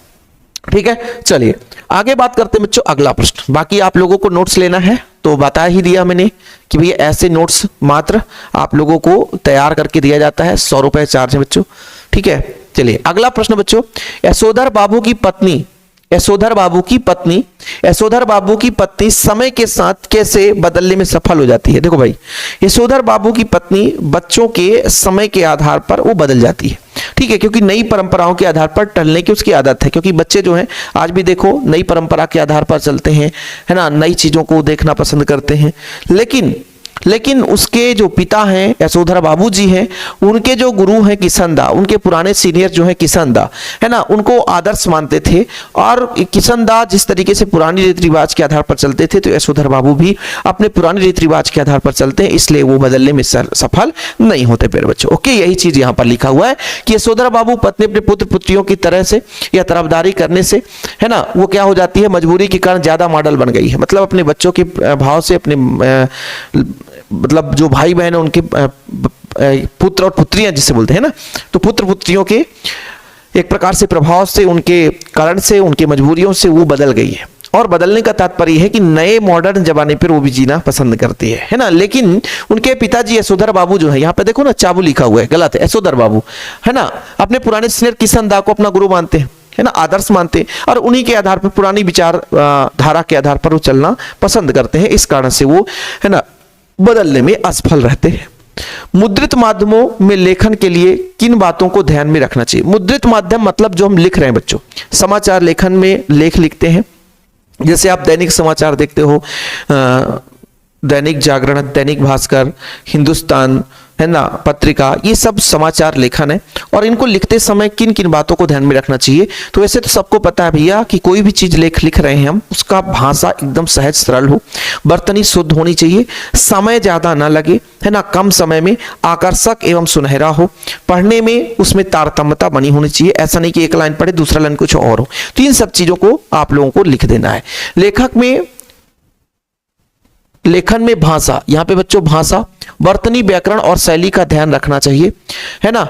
ठीक है, चलिए आगे बात करते हैं बच्चों अगला प्रश्न। बाकी आप लोगों को नोट्स लेना है, तो बता ही दिया मैंने कि भैया ऐसे नोट्स मात्र आप लोगों को तैयार करके दिया जाता है, 100 रुपए चार्ज है बच्चों। ठीक है, चलिए अगला प्रश्न बच्चों, यशोधर बाबू की पत्नी समय के साथ कैसे बदलने में सफल हो जाती है। देखो भाई, यशोधर बाबू की पत्नी बच्चों के समय के आधार पर वो बदल जाती है। ठीक है, क्योंकि नई परंपराओं के आधार पर टलने की उसकी आदत है, क्योंकि बच्चे जो हैं आज भी देखो नई परंपरा के आधार पर चलते हैं, है ना, नई चीजों को देखना पसंद करते हैं। लेकिन उसके जो पिता हैं यशोधर बाबू जी हैं, उनके जो गुरु हैं किशन दा, उनके पुराने सीनियर जो हैं किशन दा, है ना, उनको आदर्श मानते थे। और किशन दा जिस तरीके से पुरानी रीति रिवाज के आधार पर चलते थे, तो यशोधर बाबू भी अपने पुराने रीति रिवाज के आधार पर चलते हैं, इसलिए वो बदलने में सफल नहीं होते प्यारे बच्चों। ओके, यही चीज यहाँ पर लिखा हुआ है कि यशोधर बाबू पत्नी अपने पुत्र पुत्रियों की तरह से या तरफदारी करने से, है ना, वो क्या हो जाती है, मजबूरी के कारण ज्यादा मॉडल बन गई है। मतलब अपने बच्चों के भाव से, अपने मतलब जो भाई बहन है उनके पुत्र और पुत्रियां जिसे बोलते हैं ना, तो पुत्र पुत्रियों के एक प्रकार से प्रभाव से, उनके कारण से, उनकी मजबूरियों से वो बदल गई है। और बदलने का तात्पर्य है कि नए मॉडर्न जमाने पर वो भी जीना पसंद करती है ना। लेकिन उनके पिताजी यशोधर बाबू जो है, यहाँ पे देखो ना चाबू लिखा हुआ है, गलत है, यशोधर बाबू, है ना, अपने पुराने सीनियर किशन दा को अपना गुरु मानते हैं, है ना, आदर्श मानते हैं, और उन्हीं के आधार पर, पुरानी विचार धारा के आधार पर वो चलना पसंद करते हैं। इस कारण से वो, है ना, बदलने में असफल रहते हैं। मुद्रित माध्यमों में लेखन के लिए किन बातों को ध्यान में रखना चाहिए। मुद्रित माध्यम मतलब जो हम लिख रहे हैं बच्चों, समाचार लेखन में लेख लिखते हैं, जैसे आप दैनिक समाचार देखते हो, दैनिक जागरण, दैनिक भास्कर, हिंदुस्तान, है ना, पत्रिका, ये सब समाचार लेखन है। और इनको लिखते समय किन किन बातों को ध्यान में रखना चाहिए। तो वैसे तो सबको पता है भैया कि कोई भी चीज लिख रहे हैं हम, उसका भाषा एकदम सहज सरल हो, बर्तनी शुद्ध होनी चाहिए, समय ज्यादा ना लगे, है ना, कम समय में आकर्षक एवं सुनहरा हो, पढ़ने में उसमें तारतम्यता बनी होनी चाहिए। ऐसा नहीं कि एक लाइन पढ़े दूसरा लाइन कुछ और हो। तो इन सब चीजों को आप लोगों को लिख देना है। लेखन में भाषा, यहां पे बच्चों भाषा, वर्तनी, व्याकरण और शैली का ध्यान रखना चाहिए, है ना।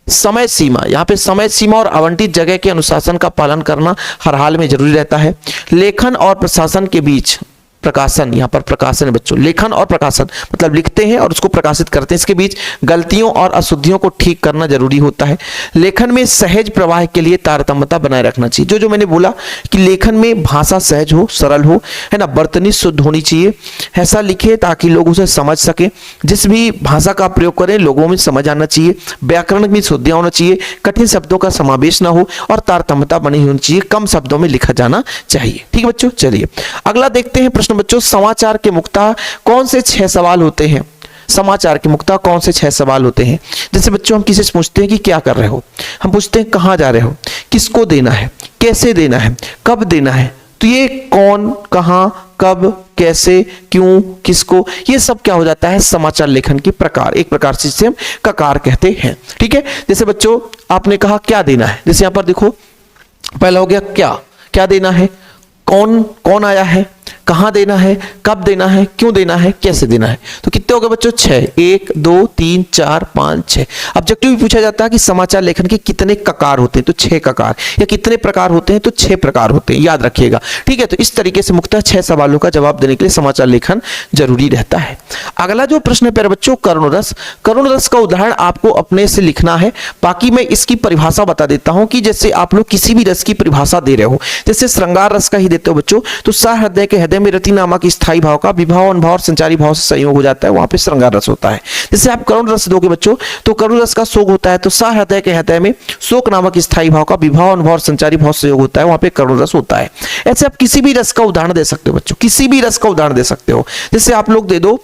समय सीमा, यहाँ पे समय सीमा और आवंटित जगह के अनुशासन का पालन करना हर हाल में जरूरी रहता है। लेखन और प्रशासन के बीच, प्रकाशन, यहाँ पर प्रकाशन है बच्चों, लेखन और प्रकाशन मतलब लिखते हैं और उसको प्रकाशित करते हैं, इसके बीच गलतियों और अशुद्धियों को ठीक करना जरूरी होता है। लेखन में सहज प्रवाह के लिए तारतम्यता बनाए रखना चाहिए। जो मैंने बोला कि लेखन में भाषा सहज हो, सरल हो, है ना, बर्तनी शुद्ध होनी चाहिए, ऐसा लिखे ताकि लोग उसे समझ सके। जिस भी भाषा का प्रयोग करें लोगों में समझ आना चाहिए, व्याकरण में शुद्धियां होना चाहिए, कठिन शब्दों का समावेश ना हो और तारतम्यता बनी होनी चाहिए, कम शब्दों में लिखा जाना चाहिए। ठीक है बच्चों, चलिए अगला देखते हैं प्रश्न बच्चों, समाचार के मुख्यतः कौन से 6 सवाल होते हैं। समाचार के मुख्यतः कौन से 6 सवाल होते हैं। जैसे बच्चों हम किसी से पूछते हैं कि क्या कर रहे हो, हम पूछते हैं कहां जा रहे हो, किसको देना है, कैसे देना है, कब देना है। तो ये कौन, कहां, कब, कैसे, क्यों, किसको, ये सब क्या हो जाता है, समाचार लेखन के प्रकार, एक प्रकार से इसे हम ककार कहते हैं। ठीक है, जैसे बच्चों आपने कहा क्या देना है, जैसे यहां पर देखो पहला हो गया क्या देना है, कौन आया है, कहां देना है, कब देना है, क्यों देना है, कैसे देना है। तो कितने हो गए बच्चों, 6, 1 2 3 4 5 6। ऑब्जेक्टिव भी पूछा जाता है कि समाचार लेखन के कितने ककार होते हैं, तो 6 ककार, या कितने प्रकार होते हैं, तो 6 प्रकार होते हैं, याद रखिएगा। ठीक है, तो इस तरीके से मुख्यतः 6 सवालों का जवाब देने के लिए समाचार लेखन जरूरी रहता है। अगला जो प्रश्न है प्यारे बच्चों, करुण रस। करुण रस का उदाहरण आपको अपने से लिखना है। बाकी मैं इसकी परिभाषा बता देता हूं कि जैसे आप लोग किसी भी रस की परिभाषा दे रहे हो, जैसे श्रृंगार रस का ही देते हो बच्चों, तो सहृदय के हृदय में रति नामक स्थायी भाव का विभाव, अनुभाव और संचारी भाव से संयोग हो जाता है, वहां पे श्रृंगार रस होता है। जैसे आप करुण रस दोगे बच्चों, तो करुण रस का शोक होता है, तो सहृदय के हृदय में शोक नामक स्थायी भाव का विभाव, अनुभाव और संचारी भाव से संयोग होता है, वहां पे करुण रस होता है। ऐसे आप किसी भी रस का उदाहरण दे सकते हो बच्चों, किसी भी रस का उदाहरण दे सकते हो। जैसे आप लोग दे दो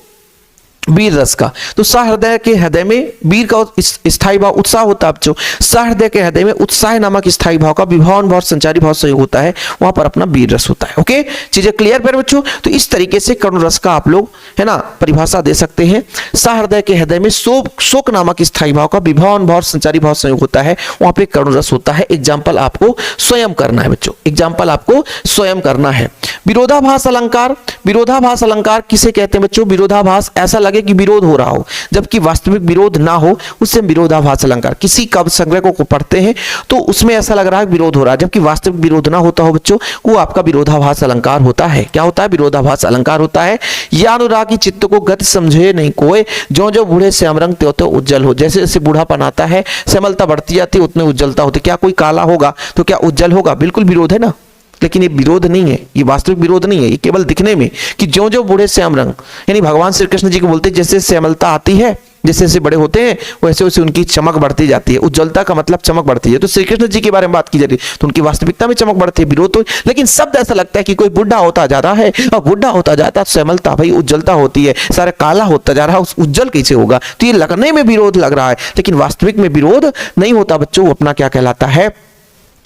वीर रस का, तो सहृदय के हृदय में वीर का स्थायी भाव उत्साह होता है बच्चों, सहृदय के हृदय में उत्साह नामक स्थायी भाव का विभाव, अनुभाव, संचारी भाव संयोग होता है, वहां पर अपना वीर रस होता है। ओके, चीजें क्लियर पर बच्चों। तो इस तरीके से करुण रस का आप लोग, है ना, परिभाषा दे सकते हैं। सहृदय के हृदय में शोक नामक स्थायी भाव का विभाव, अनुभाव, संचारी भाव संयोग होता है, वहां पे करुण रस होता है। एग्जाम्पल आपको स्वयं करना है बच्चों, एग्जाम्पल आपको स्वयं करना है। विरोधाभास अलंकार, विरोधाभास अलंकार किसे कहते हैं बच्चों, विरोधाभास ऐसा लगे लगे कि विरोध हो रहा हो, जबकि वास्तविक विरोध ना हो, उससे विरोधाभास अलंकार। किसी काव्य संग्रह को पढ़ते हैं तो उसमें ऐसा लग रहा है विरोध हो रहा है, जबकि वास्तविक विरोध ना होता हो बच्चों, वो आपका विरोधाभास अलंकार होता है। क्या होता है? विरोधाभास अलंकार होता है। या अनुरागी चित्त को गति समझे नहीं कोई, जो जो बूढ़े श्याम रंग त्यों त्यों उज्जवल हो। जैसे जैसे बूढ़ापन आता है, श्यामलता बढ़ती जाती है, उतने उज्जवलता होती है। क्या कोई काला होगा तो क्या उज्जवल होगा? बिल्कुल विरोध है ना। लेकिन ये विरोध नहीं है, ये वास्तविक विरोध नहीं है, ये केवल दिखने में कि जो जो बूढ़े श्याम रंग, यानी भगवान श्री कृष्ण जी को बोलते हैं जैसे श्यामलता आती है, जैसे जैसे बड़े होते हैं वैसे वैसे उनकी चमक बढ़ती जाती है। उज्ज्वलता का मतलब चमक बढ़ती है। तो श्री कृष्ण जी के बारे में बात की जा रही है तो उनकी वास्तविकता में चमक बढ़ती है, विरोध तो। लेकिन शब्द ऐसा लगता है कि कोई बुढ़ा होता जा रहा है, और बुढ़ा होता जाता है श्यामलता भाई उज्ज्वलता होती है, सारा काला होता जा रहा है, उस उज्ज्वल कैसे होगा? तो ये लगने में विरोध लग रहा है, लेकिन वास्तविक में विरोध नहीं होता बच्चों। अपना क्या कहलाता है?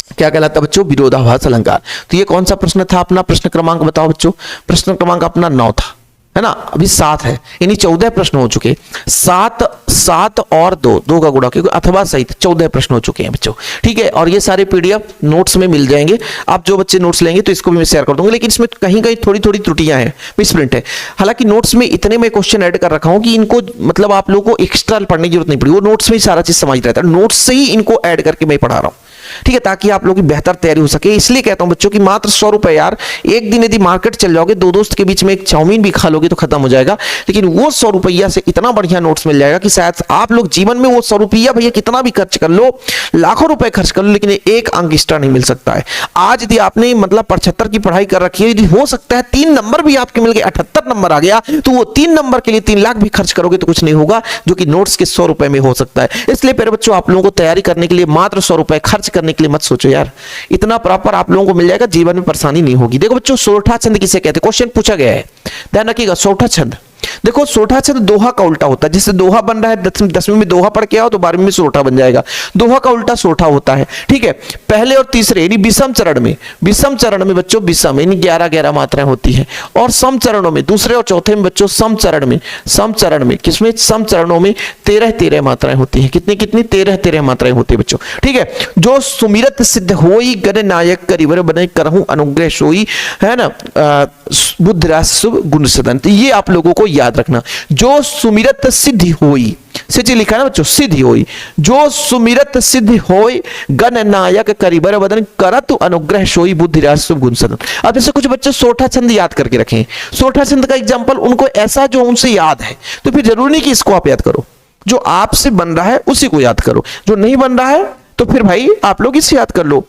क्या कहलाता है बच्चों? विरोधाभास अलंकार। तो ये कौन सा प्रश्न था अपना? प्रश्न क्रमांक बताओ बच्चों। प्रश्न क्रमांक अपना 9 था, है ना। अभी 7 है, यानी 14 प्रश्न हो चुके। 7 और 2 का गुणा अथवा सहित 14 प्रश्न हो चुके हैं बच्चों, ठीक है। और ये सारे पीडीएफ नोट्स में मिल जाएंगे। आप जो बच्चे नोट्स लेंगे तो इसको भी मैं शेयर कर दूंगा, लेकिन इसमें कहीं कहीं थोड़ी थोड़ी त्रुटियां हैं, मिसप्रिंट है। हालांकि नोट्स में इतने में क्वेश्चन ऐड कर रखा हूं कि इनको मतलब आप लोगों को एक्स्ट्रा पढ़ने की जरूरत नहीं पड़ी, वो नोट्स में ही सारा चीज समझ रहता है। नोट्स से ही इनको ऐड करके मैं पढ़ा रहा हूं, ठीक है, ताकि आप लोगों की बेहतर तैयारी हो सके। इसलिए कहता हूं बच्चों कि मात्र 100 रुपए यार, एक दिन यदि मार्केट चल जाओगे, 2 दोस्त के बीच में एक चाउमीन भी खा लोगे तो खत्म हो जाएगा, लेकिन वो 100 रुपया से इतना बढ़िया नोट्स मिल जाएगा कि शायद आप लोग जीवन में वो 100 रुपया भैया कितना भी खर्च कर लो, लाखों रुपए खर्च कर लो, लेकिन एक अंक एक्स्ट्रा नहीं मिल सकता है। आज यदि आपने मतलब 75 की पढ़ाई कर रखी है, यदि हो सकता है 3 नंबर भी आपके मिल गए, 78 नंबर आ गया, तो वो 3 नंबर के लिए 3 लाख भी खर्च करोगे तो कुछ नहीं होगा, जो कि नोट्स के 100 रुपए में हो सकता है। इसलिए प्यारे बच्चों, आप लोगों को तैयारी करने के लिए मात्र 100 रुपए खर्च करने के लिए मत सोचो यार, इतना प्रॉपर आप लोगों को मिल जाएगा, जीवन में परेशानी नहीं होगी। देखो बच्चों, सोरठा छंद किसे कहते हैं? क्वेश्चन पूछा गया है, ध्यान रखिएगा। सोरठा छंद, देखो सोरठा छंद दोहा का उल्टा होता है। जिससे दोहा बन रहा है, 10वीं में दोहा पढ़ के आओ तो 12वीं में सोरठा बन जाएगा। दोहा का उल्टा सोरठा होता है, ठीक है। पहले और तीसरे यानी विषम चरण में बच्चों विषम यानी 11-11 मात्राएं होती है, और सम चरणों में दूसरे और चौथे में बच्चों सम चरण में किसमें? सम चरणों में 13-13 मात्राएं होती है। कितनी 13-13 मात्राएं होती है बच्चों, ठीक है। जो सुमिरत सिद्ध होई गण नायक करिवर बने करहूं अनुग्रह सोई, है ना, बुद्धिराज शुभ गुण सदन। ये आप लोगों को याद रखना। जो सुमिरत सिद्धि होई, सिद्धि लिखा है ना बच्चों, सिद्धि होई, जो सुमिरत सिद्धि होई गण नायक करिबर बदन करत अनुग्रह सोई बुद्धिराज शुभ गुण सदन। अब जैसे कुछ बच्चे सोरठा छंद याद करके रखें, सोरठा छंद का एग्जांपल उनको ऐसा जो उनसे याद है, तो फिर जरूरी नहीं कि इसको आप याद करो, जो आपसे बन रहा है उसी को याद करो, जो नहीं बन रहा है तो फिर भाई आप लोग इसे याद कर लो।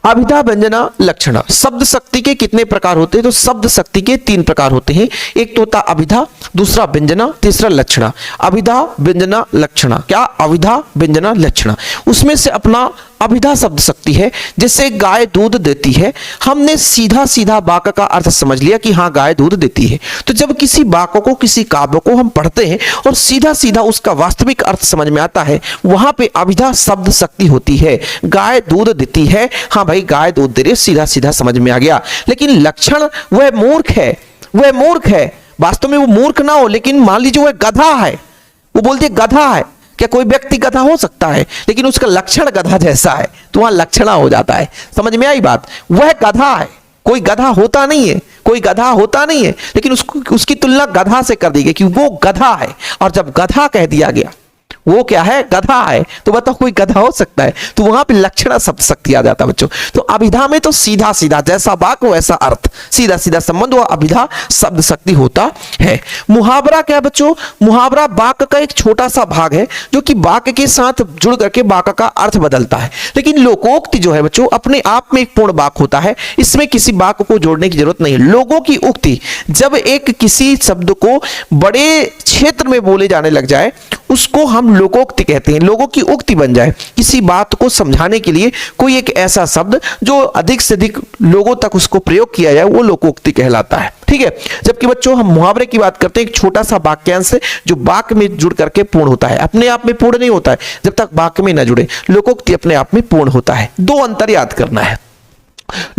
अभिधा व्यंजना लक्षणा, शब्द शक्ति के कितने प्रकार होते हैं? तो शब्द शक्ति के 3 प्रकार होते हैं। एक तो होता अभिधा, दूसरा व्यंजना, तीसरा लक्षणा। अभिधा व्यंजना लक्षणा, क्या? अभिधा व्यंजना लक्षणा। उसमें से अपना अभिधा शब्द शक्ति है, जिससे गाय दूध देती है। हमने सीधा सीधा वाक्य का अर्थ समझ लिया कि हाँ गाय दूध देती है। तो जब किसी वाक्य को, किसी काव्य को हम पढ़ते हैं और सीधा सीधा उसका वास्तविक अर्थ समझ में आता है, वहां पे अभिधा शब्द शक्ति होती है। गाय दूध देती है, हाँ भाई गाय दूध दे रही, सीधा सीधा समझ में आ गया। लेकिन लक्षण, वह मूर्ख है, वास्तव में वो मूर्ख ना हो, लेकिन मान लीजिए वह गधा है, वो बोलते गधा है। क्या कोई व्यक्ति गधा हो सकता है, लेकिन उसका लक्षण गधा जैसा है, तो वहां लक्षणा हो जाता है। समझ में आई बात? वह गधा है, कोई गधा होता नहीं है, लेकिन उसकी तुलना गधा से कर दी गई कि वो गधा है। और जब गधा कह दिया गया, वो क्या है? गधा है, तो बताओ कोई गधा हो सकता है? तो वहां पे लक्षणा शब्द शक्ति आ जाता है बच्चों। तो अभिधा में तो सीधा सीधा जैसा वाक्य वैसा अर्थ, सीधा सीधा संबंध, वो अभिधा शब्द शक्ति होता है। मुहावरा क्या है बच्चों? मुहावरा वाक्य का एक छोटा सा भाग है, जो कि वाक्य के साथ जुड़ करके वाक्य का अर्थ बदलता है। लेकिन लोकोक्ति जो है बच्चों, अपने आप में एक पूर्ण वाक्य होता है, इसमें किसी वाक्य को जोड़ने की जरूरत नहीं है। लोगों की उक्ति, जब एक किसी शब्द को बड़े क्षेत्र में बोले जाने लग जाए, उसको हम लोकोक्ति कहते हैं। लोगों की उक्ति बन जाए, किसी बात को समझाने के लिए कोई एक ऐसा शब्द जो अधिक से अधिक लोगों तक उसको प्रयोग किया जाए, वो लोकोक्ति कहलाता है, ठीक है। जबकि बच्चों हम मुहावरे की बात करते हैं, एक छोटा सा वाक्यांश जो वाक्य में जुड़ करके पूर्ण होता है। अपने आप में पूर्ण नहीं होता है जब तक वाक्य में न जुड़े। लोकोक्ति अपने आप में पूर्ण होता है। 2 अंतर याद करना है।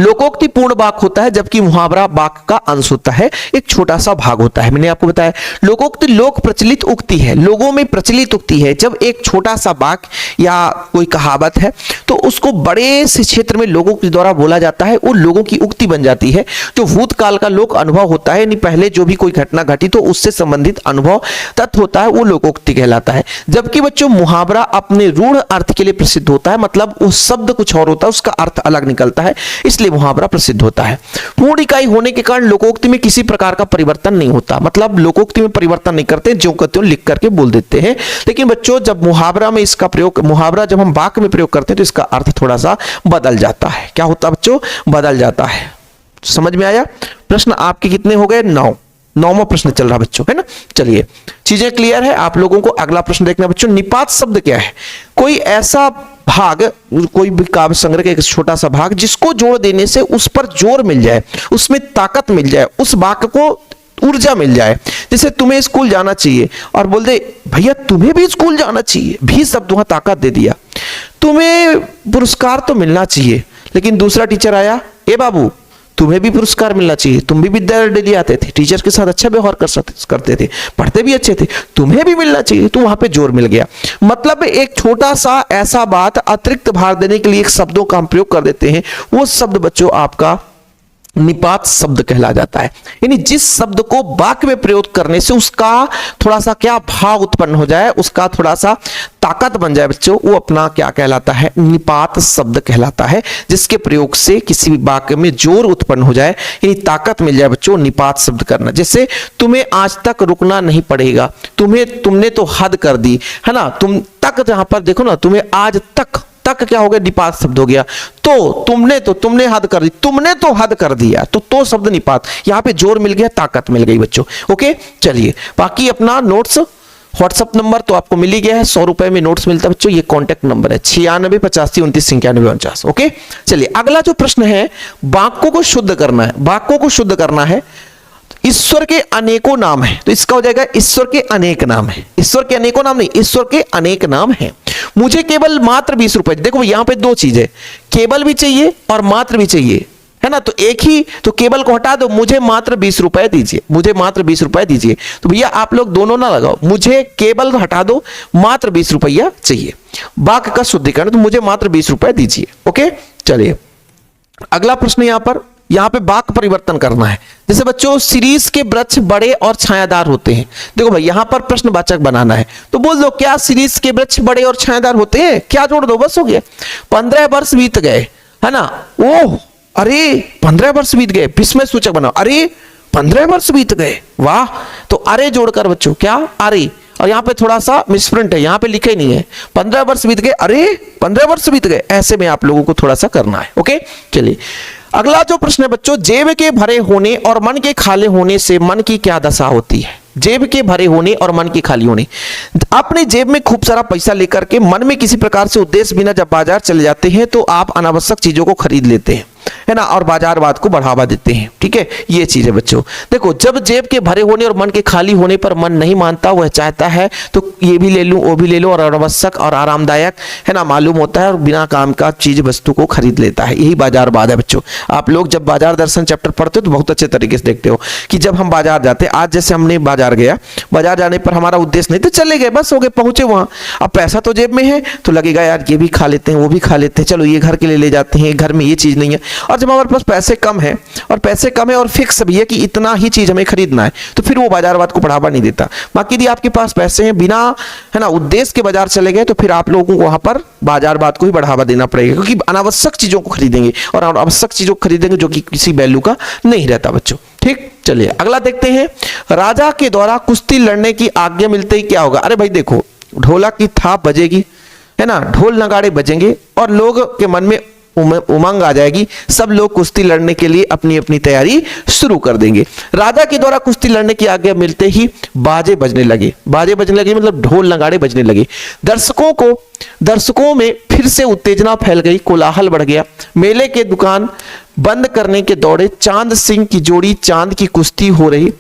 लोकोक्ति पूर्ण वाक्य होता है, जबकि मुहावरा वाक्य का अंश होता है, एक छोटा सा भाग होता है। मैंने आपको बताया लोकोक्ति लोक प्रचलित उक्ति है, लोगों में प्रचलित उक्ति है। जब एक छोटा सा वाक्य या कोई कहावत है तो उसको बड़े से क्षेत्र में लोगों के द्वारा बोला जाता है, वो लोगों की उक्ति बन जाती है। जो भूतकाल का लोक अनुभव होता है, यानी पहले जो भी कोई घटना घटी तो उससे संबंधित अनुभव तत्व होता है, वो लोकोक्ति कहलाता है। जबकि बच्चों मुहावरा अपने रूढ़ अर्थ के लिए प्रसिद्ध होता है, मतलब उस शब्द कुछ और होता है, उसका अर्थ अलग निकलता है, इसलिए मुहावरा प्रसिद्ध होता है। पूर्ण इकाई होने के कारण लोकोक्ति में किसी प्रकार का परिवर्तन नहीं होता, मतलब लोकोक्ति में परिवर्तन नहीं करते, जो कहते हो लिख करके बोल देते हैं। लेकिन बच्चों जब मुहावरा में इसका प्रयोग, मुहावरा जब हम वाक्य में प्रयोग करते हैं तो इसका अर्थ थोड़ा सा बदल जाता है। क्या होता है बच्चों? बदल जाता है। समझ में आया? प्रश्न आपके कितने हो गए? 9। 9वां प्रश्न चल रहा बच्चों, है ना। चलिए चीजें क्लियर है आप लोगों को। अगला प्रश्न देखना बच्चों, निपात शब्द क्या है? कोई ऐसा भाग, कोई भी काव्य संग्रह का एक छोटा सा भाग जिसको जोड़ देने से उस पर जोर मिल जाए, उसमें ताकत मिल जाए, उस वाक्य को ऊर्जा मिल जाए। जैसे तुम्हें स्कूल जाना चाहिए और बोल दे भैया तुम्हें भी स्कूल जाना चाहिए, भी शब्द वहां ताकत दे दिया। तुम्हें पुरस्कार तो मिलना चाहिए, लेकिन दूसरा टीचर आया, ए बाबू तुम्हें भी पुरस्कार मिलना चाहिए, तुम भी विद्यालय डेली आते थे, टीचर के साथ अच्छा व्यवहार करते थे, पढ़ते भी अच्छे थे, तुम्हें भी मिलना चाहिए, तो वहां पे जोर मिल गया। मतलब एक छोटा सा ऐसा बात अतिरिक्त भार देने के लिए एक शब्दों का हम प्रयोग कर देते हैं, वो शब्द बच्चों आपका निपात शब्द कहला जाता है। यानी जिस शब्द को वाक्य में प्रयोग करने से उसका थोड़ा सा क्या भाव उत्पन्न हो जाए, उसका थोड़ा सा ताकत बन जाए बच्चों, वो अपना क्या कहलाता है? निपात शब्द कहलाता है। जिसके प्रयोग से किसी भी वाक्य में जोर उत्पन्न हो जाए, यानी ताकत मिल जाए बच्चों, निपात शब्द करना। जैसे तुम्हें आज तक रुकना नहीं पड़ेगा, तुमने तो हद कर दी, है ना। तुम तक जहां पर देखो ना, तुम्हें आज तक क्या हो गया? निपात शब्द हो गया। तो तुमने हद कर दी, तुमने तो हद कर दिया, तो शब्द निपात, यहां पे जोर मिल गया, ताकत मिल गई बच्चों। ओके चलिए, बाकी अपना नोट्स व्हाट्सएप नंबर तो आपको मिल ही गया है, 100 रुपए में नोट्स मिलता है बच्चों। ये कॉन्टैक्ट नंबर है 968529 ओके चलिए, अगला जो प्रश्न है, वाक्यों को शुद्ध करना है। वाक्यों को शुद्ध करना है। ईश्वर के अनेकों नाम है, तो इसका हो जाएगा ईश्वर के अनेक नाम है। ईश्वर के अनेकों नाम नहीं, ईश्वर के अनेक नाम है। मुझे केवल मात्र 20 रुपए, देखो यहां पे दो चीज है, केवल भी चाहिए और मात्र भी चाहिए, है ना। तो एक ही, तो केवल को हटा दो, मुझे मात्र 20 रुपए दीजिए, मुझे मात्र 20 रुपए दीजिए। तो भैया आप लोग दोनों ना लगाओ, मुझे केवल हटा दो, मात्र 20 रुपया चाहिए। वाक्य का शुद्धिकरण, तो मुझे मात्र 20 रुपए दीजिए। ओके चलिए, अगला प्रश्न यहां पे वाक्य परिवर्तन करना है। जैसे बच्चों शीरीष के वृक्ष बड़े और छायादार होते हैं। देखो भाई यहां पर प्रश्नवाचक बनाना है, तो बोल दो क्या शीरीष के वृक्ष बड़े और छायादार होते हैं? क्या जोड़ दो, बस हो गया। 15 वर्ष बीत गए, है ना। ओह अरे 15 वर्ष बीत गए, विस्मय सूचक बनाओ, अरे 15 वर्ष बीत गए, वाह। तो अरे जोड़कर बच्चों क्या? अरे, और यहां पे थोड़ा सा मिसप्रिंट है, यहां पे लिखे नहीं है 15 वर्ष बीत गए, अरे 15 वर्ष बीत गए, ऐसे में आप लोगों को थोड़ा सा करना है। ओके चलिए, अगला जो प्रश्न है बच्चों, जेब के भरे होने और मन के खाली होने से मन की क्या दशा होती है? जेब के भरे होने और मन के खाली होने, अपने जेब में खूब सारा पैसा लेकर के मन में किसी प्रकार से उद्देश्य बिना जब बाजार चले जाते हैं तो आप अनावश्यक चीजों को खरीद लेते हैं, है ना, और बाजारवाद को बढ़ावा देते हैं। ठीक है, ये चीज है बच्चों। देखो जब जेब के भरे होने और मन के खाली होने पर मन नहीं मानता, वह चाहता है तो ये भी ले लूं, वो भी ले लो, और अनावश्यक और आरामदायक, है ना, मालूम होता है, और बिना काम का चीज वस्तु को खरीद लेता है। यही बाजारवाद है बच्चों। आप लोग जब बाजार दर्शन चैप्टर पढ़ते हो तो बहुत अच्छे तरीके से देखते हो कि जब हम बाजार जाते, आज जैसे हमने बाजार गया, बाजार जाने पर हमारा उद्देश्य नहीं, तो चले गए, बस हो गए, पहुंचे वहां। अब पैसा तो जेब में है, तो लगेगा यार ये भी खा लेते हैं, वो भी खा लेते हैं, चलो ये घर के लिए ले जाते हैं, घर में ये चीज नहीं है। और जब हमारे पास पैसे कम है, और फिक्स भी है कि इतना ही चीज हमें खरीदना है, तो फिर वो बाजारवाद को बढ़ावा नहीं देता। बाकी यदि आपके पास पैसे हैं, बिना, है ना, उद्देश्य के बाजार चले गए, तो फिर आप लोगों को वहां पर बाजारवाद को ही बढ़ावा देना पड़ेगा, क्योंकि अनावश्यक चीजों को खरीदेंगे, और अनावश्यक चीजों को खरीदेंगे जो कि किसी वैल्यू का नहीं रहता बच्चों। ठीक, चलिए अगला देखते हैं। राजा के द्वारा कुश्ती लड़ने की आज्ञा मिलते ही क्या होगा? अरे भाई देखो, ढोलक की थाप बजेगी, है ना, ढोल नगाड़े बजेंगे, और लोग के मन में उमंग आ जाएगी, सब लोग कुश्ती लड़ने के लिए अपनी अपनी तैयारी शुरू कर देंगे। राजा के द्वारा कुश्ती लड़ने की आज्ञा मिलते ही बाजे बजने लगे, मतलब ढोल नगाड़े बजने लगे। दर्शकों में फिर से उत्तेजना फैल गई, कोलाहल बढ़ गया। मेले के दुकान बंद करने के दौड़े चांद सिंह की जोड़ी चांद की कुश्ती हो रही।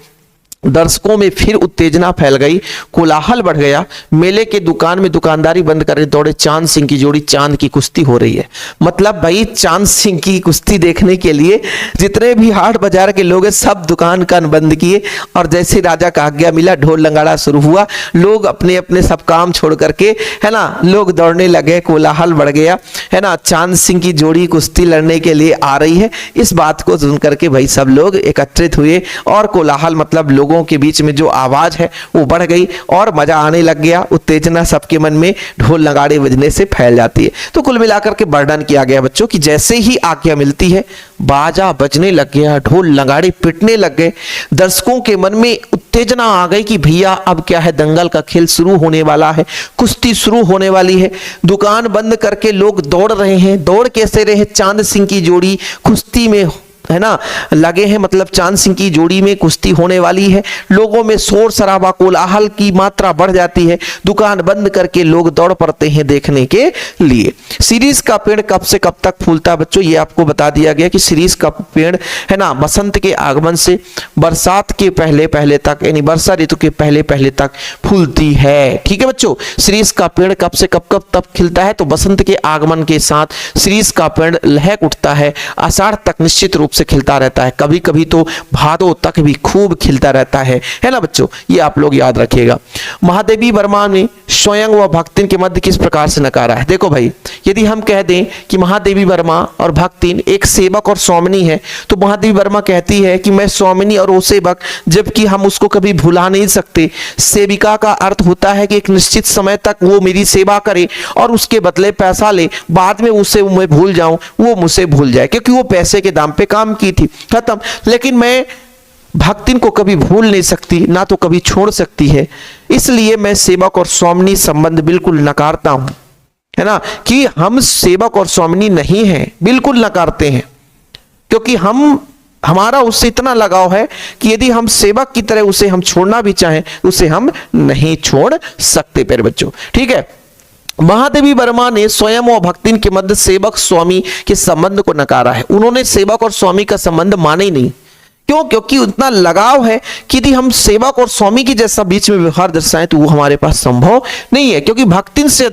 दर्शकों में फिर उत्तेजना फैल गई, कोलाहल बढ़ गया। मेले के दुकान में दुकानदारी बंद कर दौड़े चांद सिंह की जोड़ी। चांद की कुश्ती हो रही है, मतलब भाई चांद सिंह की कुश्ती देखने के लिए जितने भी हाट बाजार के लोग हैं सब दुकान कान बंद किए, और जैसे राजा का आज्ञा मिला ढोल नगाड़ा शुरू हुआ, लोग अपने अपने सब काम छोड़ करके, है ना, लोग दौड़ने लगे, कोलाहल बढ़ गया, है ना। चांद सिंह की जोड़ी कुश्ती लड़ने के लिए आ रही है, इस बात को सुन करके भाई सब लोग एकत्रित हुए, और कोलाहल मतलब लोगों के बीच में जो आवाज है वो बढ़ गई और मजा आने लग गया। उत्तेजना सबके मन में ढोल नगाड़े बजने से फैल जाती है। तो कुल मिलाकर के वर्णन किया गया बच्चों कि जैसे ही आज्ञा मिलती है बाजा बजने लग गया, ढोल नगाड़े पिटने लग गए, दर्शकों के मन में उत्तेजना आ गई कि भैया अब क्या है, दंगल का खेल शुरू होने वाला है, कुश्ती शुरू होने वाली है। दुकान बंद करके लोग दौड़ रहे हैं। दौड़ कैसे रहे? चांद सिंह की जोड़ी कुश्ती में, है ना, लगे हैं, मतलब चांद सिंह की जोड़ी में कुश्ती होने वाली है। लोगों में शोर शराबा, कोलाहल की मात्रा बढ़ जाती है। दुकान बंद करके लोग दौड़ पड़ते हैं देखने के लिए। शिरीष का पेड़ कब से कब तक फूलता है बच्चों? ये आपको बता दिया गया कि शिरीष का पेड़, है ना, बसंत के आगमन से बरसात के पहले पहले तक, यानी वर्षा ऋतु के पहले पहले तक फूलती है। ठीक है बच्चों, शिरीष का पेड़ कब से कब तक खिलता है? तो बसंत के आगमन के साथ शिरीष का पेड़ लहक उठता है, आषाढ़ तक निश्चित रूप से खिलता रहता है, कभी कभी तो भादों तक भी खूब खिलता रहता है ना बच्चों, ये आप लोग याद रखिएगा। महादेवी वर्मा ने स्वयं व भक्तिन के मध्य किस प्रकार से नकारा है? देखो भाई, यदि हम कह दें कि महादेवी वर्मा और भक्तिन एक सेवक और स्वामिनी है, तो महादेवी वर्मा कहती है कि मैं स्वामिनी और वो सेवक, जबकि हम उसको कभी भुला नहीं सकते। सेविका का अर्थ होता है कि एक निश्चित समय तक वो मेरी सेवा करे और उसके बदले पैसा ले, बाद में उसे मैं भूल जाऊं, वो मुझसे भूल जाए, क्योंकि वो पैसे के दाम पे काम की थी, खत्म। लेकिन मैं भक्तिन को कभी भूल नहीं सकती, ना तो कभी छोड़ सकती है, इसलिए मैं सेवक और स्वामिनी संबंध बिल्कुल नकारता हूं, है ना, कि हम सेवक और स्वामिनी नहीं हैं, बिल्कुल नकारते हैं, क्योंकि हमारा उससे इतना लगाव है कि यदि हम सेवक की तरह उसे हम छोड़ना भी चाहें, उसे हम नहीं छोड़ सकते प्यारे बच्चों। ठीक है, महादेवी वर्मा ने स्वयं और भक्तिन के मध्य सेवक स्वामी के संबंध को नकारा है। उन्होंने सेवक और स्वामी का संबंध माने ही नहीं। क्यों? क्योंकि उतना लगाव है कि यदि हम सेवक और स्वामी की जैसा बीच में व्यवहार दर्शाएं तो वो हमारे पास संभव नहीं है, क्योंकि भक्तिन से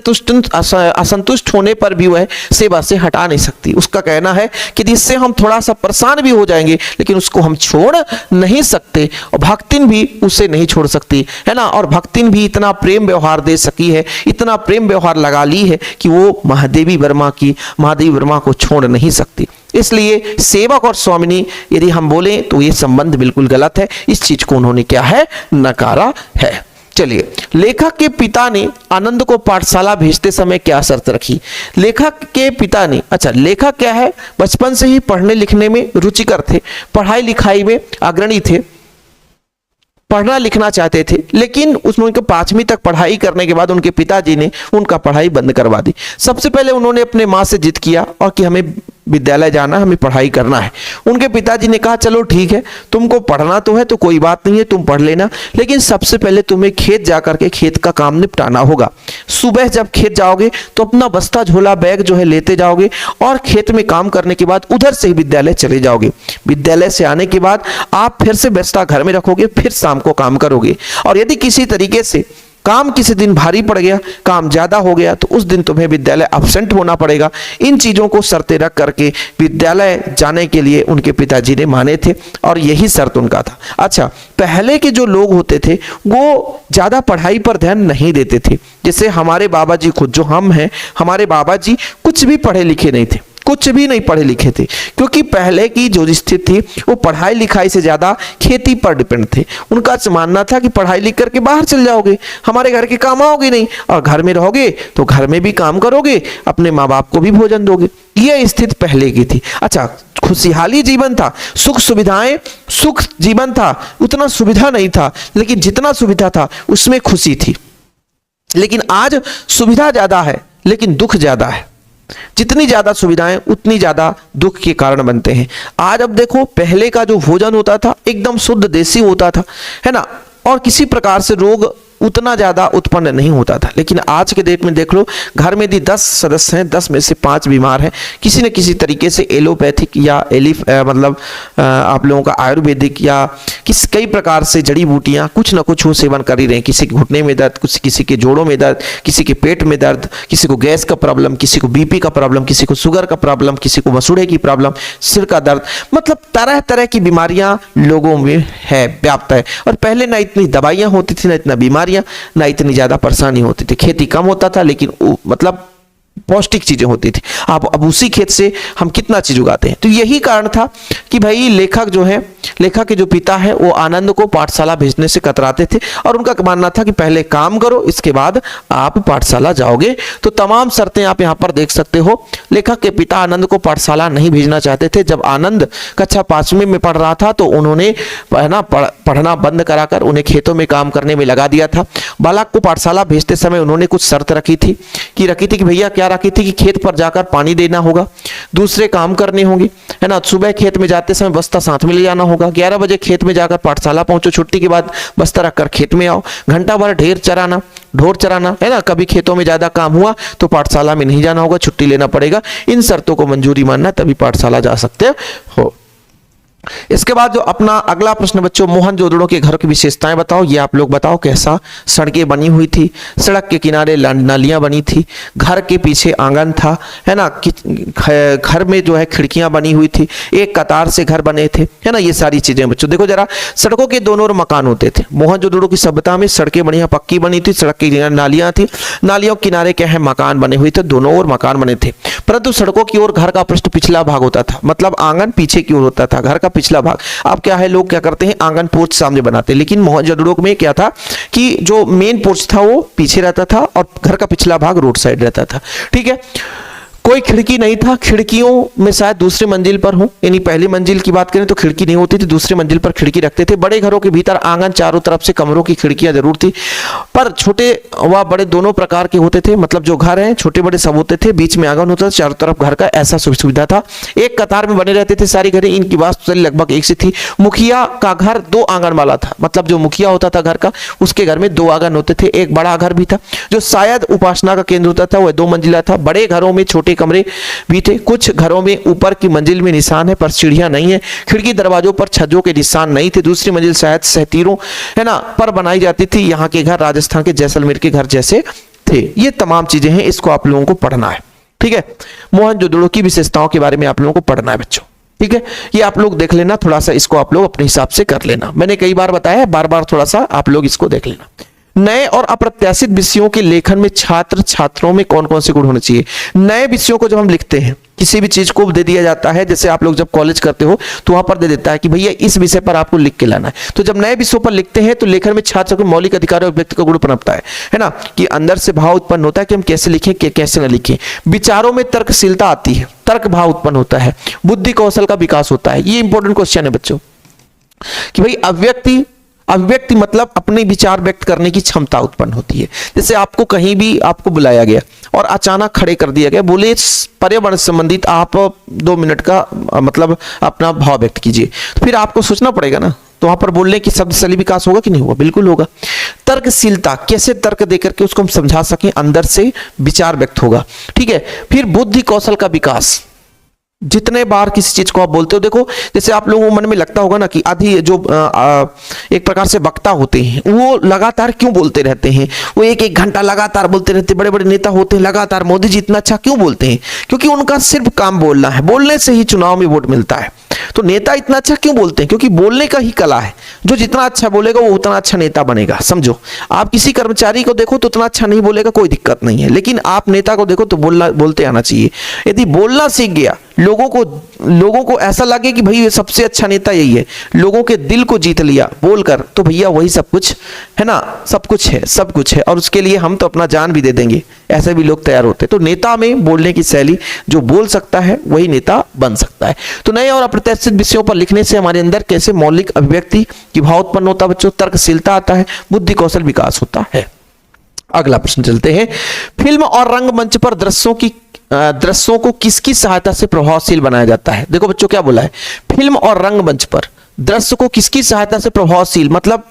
असंतुष्ट होने पर भी वह सेवा से हटा नहीं सकती। उसका कहना है कि इससे हम थोड़ा सा परेशान भी हो जाएंगे, लेकिन उसको हम छोड़ नहीं सकते, और भक्तिन भी उसे नहीं छोड़ सकती, है ना। और भक्तिन भी इतना प्रेम व्यवहार दे सकी है, इतना प्रेम व्यवहार लगा ली है कि वो महादेवी वर्मा को छोड़ नहीं सकती। इसलिए सेवक और स्वामिनी यदि हम बोलें तो ये संबंध बिल्कुल गलत है। इस चीज को उन्होंने क्या है, नकारा है। चलिए, लेखक के पिता ने आनंद को पाठशाला भेजते समय क्या शर्त रखी? लेखक के पिता ने, अच्छा, लेखक क्या है, बचपन से ही पढ़ने लिखने में रुचिकर थे, पढ़ाई लिखाई में अग्रणी थे, पढ़ना लिखना चाहते थे, लेकिन उसमें उनके 5वीं तक पढ़ाई करने के बाद उनके पिताजी ने उनका पढ़ाई बंद करवा दी। सबसे पहले उन्होंने अपने माँ से जिद किया और कि हमें विद्यालय जाना, हमें पढ़ाई करना है। उनके पिताजी ने कहा चलो ठीक है, तुमको पढ़ना तो है तो कोई बात नहीं है, तुम पढ़ लेना, लेकिन सबसे पहले तुम्हें खेत जाकर के खेत का काम निपटाना होगा। सुबह जब खेत जाओगे तो अपना बस्ता झोला बैग जो है लेते जाओगे, और खेत में काम करने के बाद उधर से ही विद्यालय चले जाओगे। विद्यालय से आने के बाद आप फिर से बस्ता घर में रखोगे, फिर शाम को काम करोगे। और यदि किसी तरीके से काम किसी दिन भारी पड़ गया, काम ज्यादा हो गया, तो उस दिन तुम्हें विद्यालय एब्सेंट होना पड़ेगा। इन चीजों को शर्तें रख करके विद्यालय जाने के लिए उनके पिताजी ने माने थे, और यही शर्त उनका था। अच्छा, पहले के जो लोग होते थे वो ज्यादा पढ़ाई पर ध्यान नहीं देते थे। जैसे हमारे बाबा जी खुद जो हम हैं, हमारे बाबा जी कुछ भी पढ़े लिखे नहीं थे, कुछ भी नहीं पढ़े लिखे थे, क्योंकि पहले की जो स्थिति थी वो पढ़ाई लिखाई से ज्यादा खेती पर डिपेंड थे। उनका मानना था कि पढ़ाई लिख करके बाहर चल जाओगे, हमारे घर के काम आओगे नहीं, और घर में रहोगे तो घर में भी काम करोगे, अपने माँ बाप को भी भोजन दोगे। यह स्थिति पहले की थी। अच्छा, खुशहाली जीवन था, सुख सुविधाएं, सुख जीवन था, उतना सुविधा नहीं था, लेकिन जितना सुविधा था उसमें खुशी थी। लेकिन आज सुविधा ज्यादा है लेकिन दुख ज्यादा है। जितनी ज्यादा सुविधाएं उतनी ज्यादा दुख के कारण बनते हैं। आज अब देखो, पहले का जो भोजन होता था एकदम शुद्ध देसी होता था, है ना, और किसी प्रकार से रोग उतना ज्यादा उत्पन्न नहीं होता था। लेकिन आज के डेट में देख लो, घर में यदि 10 सदस्य हैं, 10 में से 5 बीमार हैं, किसी न किसी तरीके से एलोपैथिक या आप लोगों का आयुर्वेदिक या कई प्रकार से जड़ी बूटियां कुछ ना कुछ वो सेवन कर ही रहे हैं। किसी के घुटने में दर्द, किसी के जोड़ों में दर्द, किसी के पेट में दर्द, किसी को गैस का प्रॉब्लम, किसी को बीपी का प्रॉब्लम, किसी को शुगर का प्रॉब्लम, किसी को मसूड़े की प्रॉब्लम, सिर का दर्द, मतलब तरह तरह की बीमारियां लोगों में है, व्याप्त है। और पहले ना इतनी दवाइयां होती थी, ना इतना बीमारियां, ना इतनी ज्यादा परेशानी होती थी। खेती कम होता था लेकिन मतलब पौष्टिक चीजें होती थी। अब उसी खेत से हम कितना चीज उगाते हैं। तो यही कारण था कि भाई लेखक जो है, लेखक के जो पिता है वो आनंद को पाठशाला भेजने से कतराते थे और उनका मानना था कि पहले काम करो, इसके बाद आप पाठशाला जाओगे। तो तमाम शर्तें आप यहाँ पर देख सकते हो। लेखक के पिता आनंद को पाठशाला नहीं भेजना चाहते थे। जब आनंद कक्षा 5वीं में पढ़ रहा था तो उन्होंने पढ़ना बंद कराकर उन्हें खेतों में काम करने में लगा दिया था। बालक को पाठशाला भेजते समय उन्होंने कुछ शर्त रखी थी कि भैया क्या रखी थी कि खेत पर जाकर पानी देना होगा, दूसरे काम करने होंगे, है ना। सुबह खेत में जाते समय बस्ता साथ में ले जाना होगा, 11 बजे खेत में जाकर पाठशाला पहुंचो, छुट्टी के बाद बस्ता रखकर खेत में आओ, घंटा भर ढोर चराना, है ना। कभी खेतों में ज्यादा काम हुआ तो पाठशाला में नहीं जाना होगा, छुट्टी लेना पड़ेगा। इन शर्तों को मंजूरी मानना तभी पाठशाला जा सकते हो। इसके बाद जो अपना अगला प्रश्न बच्चों, मोहनजोदड़ो के घर की विशेषताएं बताओ। ये आप लोग बताओ कैसा। सड़कें बनी हुई थी, सड़क के किनारे नालियां बनी थी, घर के पीछे आंगन था, है ना। घर में जो है खिड़कियां बनी हुई थी, एक कतार से घर बने थे, है ना। ये सारी चीजें बच्चों देखो जरा। सड़कों के दोनों ओर मकान होते थे। मोहनजोदड़ो की सभ्यता में सड़कें बढ़िया पक्की बनी थी, सड़क के किनारे नालियां थी, नालियों के किनारे क्या है मकान बने हुए थे, दोनों ओर मकान बने थे। परंतु सड़कों की ओर घर का पृष्ठ पिछला भाग होता था, मतलब आंगन पीछे की ओर होता था, घर का पिछला भाग। अब क्या है, लोग क्या करते हैं आंगन पोर्च सामने बनाते हैं, लेकिन मोहनजोदड़ो में क्या था कि जो मेन पोर्च था वो पीछे रहता था और घर का पिछला भाग रोड साइड रहता था। ठीक है। कोई खिड़की नहीं था, खिड़कियों में शायद दूसरी मंजिल पर हो, यानी पहली मंजिल की बात करें तो खिड़की नहीं होती थी, दूसरी मंजिल पर खिड़की रखते थे। बड़े घरों के भीतर आंगन चारों तरफ से कमरों की खिड़कियां जरूर थी, पर छोटे व बड़े दोनों प्रकार के होते थे। मतलब जो घर हैं छोटे बड़े सब होते थे, बीच में आंगन होता था, चारों तरफ घर का ऐसा सुविधा था। एक कतार में बने रहते थे सारी घरें, इनकी वास्तुशैली लगभग एक सी थी। मुखिया का घर 2 आंगन वाला था, मतलब जो मुखिया होता था घर का उसके घर में 2 आंगन होते थे। एक बड़ा घर भी था जो शायद उपासना का केंद्र होता था, वह 2 मंजिला था। बड़े घरों में छोटे कमरे भी थे। कुछ घरों में ऊपर की मंजिल में निशान है पर सीढ़ियां नहीं है, खिड़की दरवाजों पर छज्जों के निशान नहीं थे। दूसरी मंजिल शायद सहतीरों, है ना, पर बनाई जाती थी। यहाँ के घर राजस्थान के जैसलमेर के घर जैसे थे। ये तमाम चीजें हैं, इसको आप लोगों को पढ़ना है। ठीक है। मोहनजोदड़ो की विशेषताओं के बारे में आप लोगों को पढ़ना है बच्चों। ठीक है, ये आप लोग देख लेना, थोड़ा सा इसको आप लोग अपने हिसाब से कर लेना। मैंने कई बार बताया है, बार बार थोड़ा सा आप लोग इसको देख लेना। नए और अप्रत्याशित विषयों के लेखन में छात्र छात्रों में कौन कौन से गुण होने चाहिए। नए विषयों को जब हम लिखते हैं, किसी भी चीज को दे दिया जाता है, जैसे आप लोग जब कॉलेज करते हो तो वहां पर दे देता है कि भैया इस विषय पर आपको लिख के लाना है। तो जब नए विषयों पर लिखते हैं तो लेखन में छात्र के मौलिक अधिकार और व्यक्ति का गुण पनपता है ना, कि अंदर से भाव उत्पन्न होता है कि हम कैसे लिखें कैसे न लिखें। विचारों में तर्कशीलता आती है, तर्क भाव उत्पन्न होता है, बुद्धि कौशल का विकास होता है। ये इंपॉर्टेंट क्वेश्चन है बच्चों कि भाई अभिव्यक्ति मतलब अपने विचार व्यक्त करने की क्षमता उत्पन्न होती है। जैसे आपको कहीं भी आपको बुलाया गया और अचानक खड़े कर दिया गया, बोले पर्यावरण संबंधित आप 2 मिनट का मतलब अपना भाव व्यक्त कीजिए, तो फिर आपको सोचना पड़ेगा ना, तो वहां पर बोलने की शब्दशैली विकास होगा कि नहीं होगा, बिल्कुल होगा। तर्कशीलता, कैसे तर्क देकर के उसको हम समझा सकें, अंदर से विचार व्यक्त होगा। ठीक है। फिर बुद्धि कौशल का विकास, जितने बार किसी चीज को आप बोलते हो, देखो जैसे आप लोगों को मन में लगता होगा ना कि आधी जो एक प्रकार से वक्ता होते हैं वो लगातार क्यों बोलते रहते हैं, वो एक घंटा लगातार बोलते रहते। बड़े बड़े नेता होते हैं लगातार, मोदी जी इतना अच्छा क्यों बोलते हैं, क्योंकि उनका सिर्फ काम बोलना है, बोलने से ही चुनाव में वोट मिलता है। तो नेता इतना अच्छा क्यों बोलते हैं, क्योंकि बोलने का ही कला है। जो जितना अच्छा बोलेगा वो उतना अच्छा नेता बनेगा। समझो, आप किसी कर्मचारी को देखो तो उतना अच्छा नहीं बोलेगा, कोई दिक्कत नहीं है, लेकिन आप नेता को देखो तो बोलते आना चाहिए। यदि बोलना सीख गया, लोगों को ऐसा लगे कि भाई ये सबसे अच्छा नेता यही है, लोगों के दिल को जीत लिया बोलकर, तो भैया वही सब कुछ है ना, सब कुछ है। और उसके लिए हम तो अपना जान भी दे देंगे, ऐसे भी लोग तैयार होते हैं। तो नेता में बोलने की शैली, जो बोल सकता है वही नेता बन सकता है। तो नए और अप्रत्याशित विषयों पर लिखने से हमारे अंदर कैसे मौलिक अभिव्यक्ति की भाव उत्पन्न होता है बच्चों, तर्कशीलता आता है, बुद्धि कौशल विकास होता है। अगला प्रश्न चलते हैं। फिल्म और रंगमंच पर दृश्यों को किसकी सहायता से प्रभावशील बनाया जाता है। देखो बच्चों क्या बोला है, फिल्म और रंगमंच पर दृश्य को किसकी सहायता से प्रभावशील, मतलब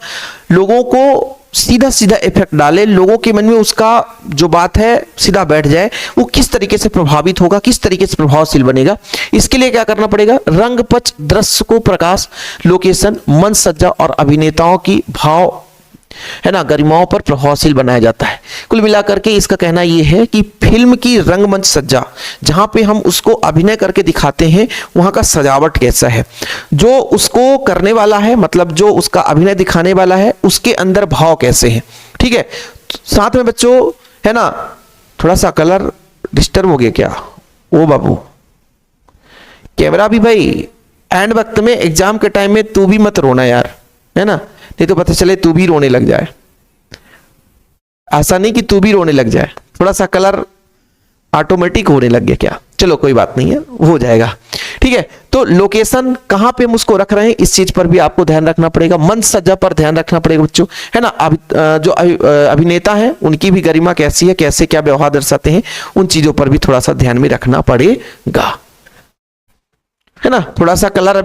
लोगों को सीधा सीधा इफेक्ट डाले, लोगों के मन में उसका जो बात है सीधा बैठ जाए, वो किस तरीके से प्रभावित होगा, किस तरीके से प्रभावशील बनेगा। इसके लिए क्या करना पड़ेगा, रंग पच, दृश्य को, प्रकाश, लोकेशन, मंच सज्जा और अभिनेताओं की भाव है ना गरिमाओं पर प्रभावशील बनाया जाता है। कुल मिलाकर के इसका कहना यह है कि फिल्म की रंगमंच सज्जा, जहां पे हम उसको अभिनय करके दिखाते हैं, वहां का सजावट कैसा है, जो उसको करने वाला है मतलब जो उसका अभिनय दिखाने वाला है उसके अंदर भाव कैसे हैं। ठीक है, साथ में बच्चों है ना, थोड़ा सा कलर डिस्टर्ब हो गया क्या, ओ बाबू कैमरा भी भाई एंड वक्त में एग्जाम के टाइम में तू भी मत रोना यार, है ना, नहीं तो पता चले तू भी रोने लग जाए। ऐसा नहीं कि तू भी रोने लग जाए, थोड़ा सा कलर ऑटोमेटिक होने लग गया क्या, चलो कोई बात नहीं है, हो जाएगा। ठीक है, तो लोकेशन कहां पे हम उसको रख रहे हैं इस चीज पर भी आपको ध्यान रखना पड़ेगा, मंच सज्जा पर ध्यान रखना पड़ेगा बच्चों, है ना। जो अभिनेता हैं उनकी भी गरिमा कैसी है, कैसे क्या व्यवहार दर्शाते हैं, उन चीजों पर भी थोड़ा सा ध्यान में रखना पड़ेगा, है ना। थोड़ा सा कलर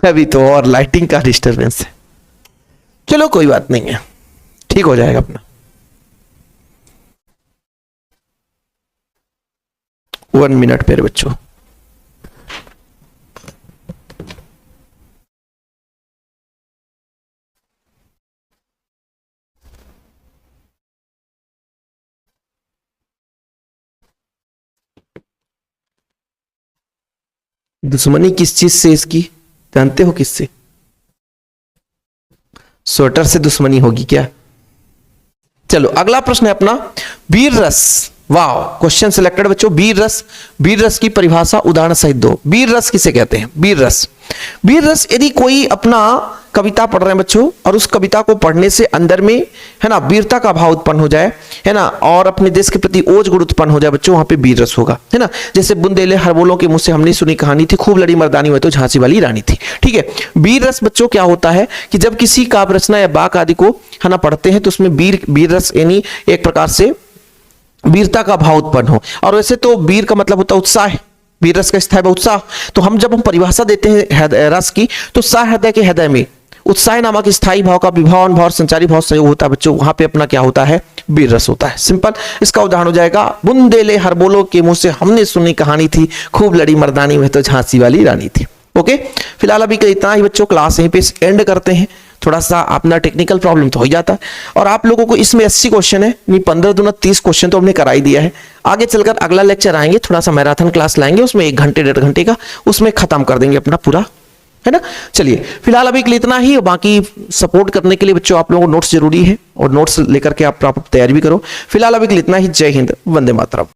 अभी तो और लाइटिंग का डिस्टरबेंस है, चलो कोई बात नहीं है, ठीक हो जाएगा अपना। 1 मिनट मेरे बच्चों, दुश्मनी किस चीज से इसकी जानते हो, किससे? स्वेटर से दुश्मनी होगी क्या? चलो अगला प्रश्न है अपना, वीर रस। वाह, क्वेश्चन सिलेक्टेड बच्चों। वीर रस, वीर रस की परिभाषा उदाहरण सहित दो। वीर रस किसे कहते हैं? वीर रस, वीर रस यदि कोई अपना कविता पढ़ रहे हैं बच्चों और उस कविता को पढ़ने से अंदर में है ना वीरता का भाव उत्पन्न हो जाए, है ना, और अपने देश के प्रति ओज गुण उत्पन्न हो जाए बच्चों, वहां पे वीर रस होगा, है ना। जैसे बुंदेले हरबोलों के मुंह से हमने सुनी कहानी थी, खूब लड़ी मर्दानी हुई तो झांसी वाली रानी थी। ठीक है, वीर रस बच्चों क्या होता है कि जब किसी काव्य रचना या वाक आदि को है ना पढ़ते हैं तो उसमें वीर रस यानी एक प्रकार से वीरता का भाव उत्पन्न हो। और वैसे तो वीर का मतलब होता है उत्साह, वीर रस का स्थायी उत्साह। तो हम जब हम परिभाषा देते हैं रस की, तो सा हृदय के हृदय में उत्साह नामक स्थायी भाव का विभावन भाव और संचारी भाव संयोग होता है बच्चों, वहां पे अपना क्या होता है? वीर रस होता है। सिंपल, इसका उदाहरण हो जाएगा, बुंदेले हरबोलों के मुंह से हमने सुनी कहानी थी, खूब लड़ी मर्दानी में तो झांसी वाली रानी थी। ओके, फिलहाल अभी इतना ही बच्चों, क्लास यहीं पे एंड करते हैं। थोड़ा सा अपना टेक्निकल प्रॉब्लम तो हो जाता है, और आप लोगों को इसमें 80 क्वेश्चन है, नहीं 15 दूना 30 क्वेश्चन तो हमने करा ही दिया है। आगे चलकर अगला लेक्चर आएंगे, थोड़ा सा मैराथन क्लास लाएंगे, उसमें 1 घंटे 1.5 घंटे का, उसमें खत्म कर देंगे अपना पूरा, है ना। चलिए फिलहाल अभी के लिए इतना ही, बाकी सपोर्ट करने के लिए बच्चों आप लोगों को नोट्स जरूरी है, और नोट्स लेकर के आप प्रॉपर तैयारी भी करो। फिलहाल अभी के लिए इतना ही। जय हिंद, वंदे मातरम।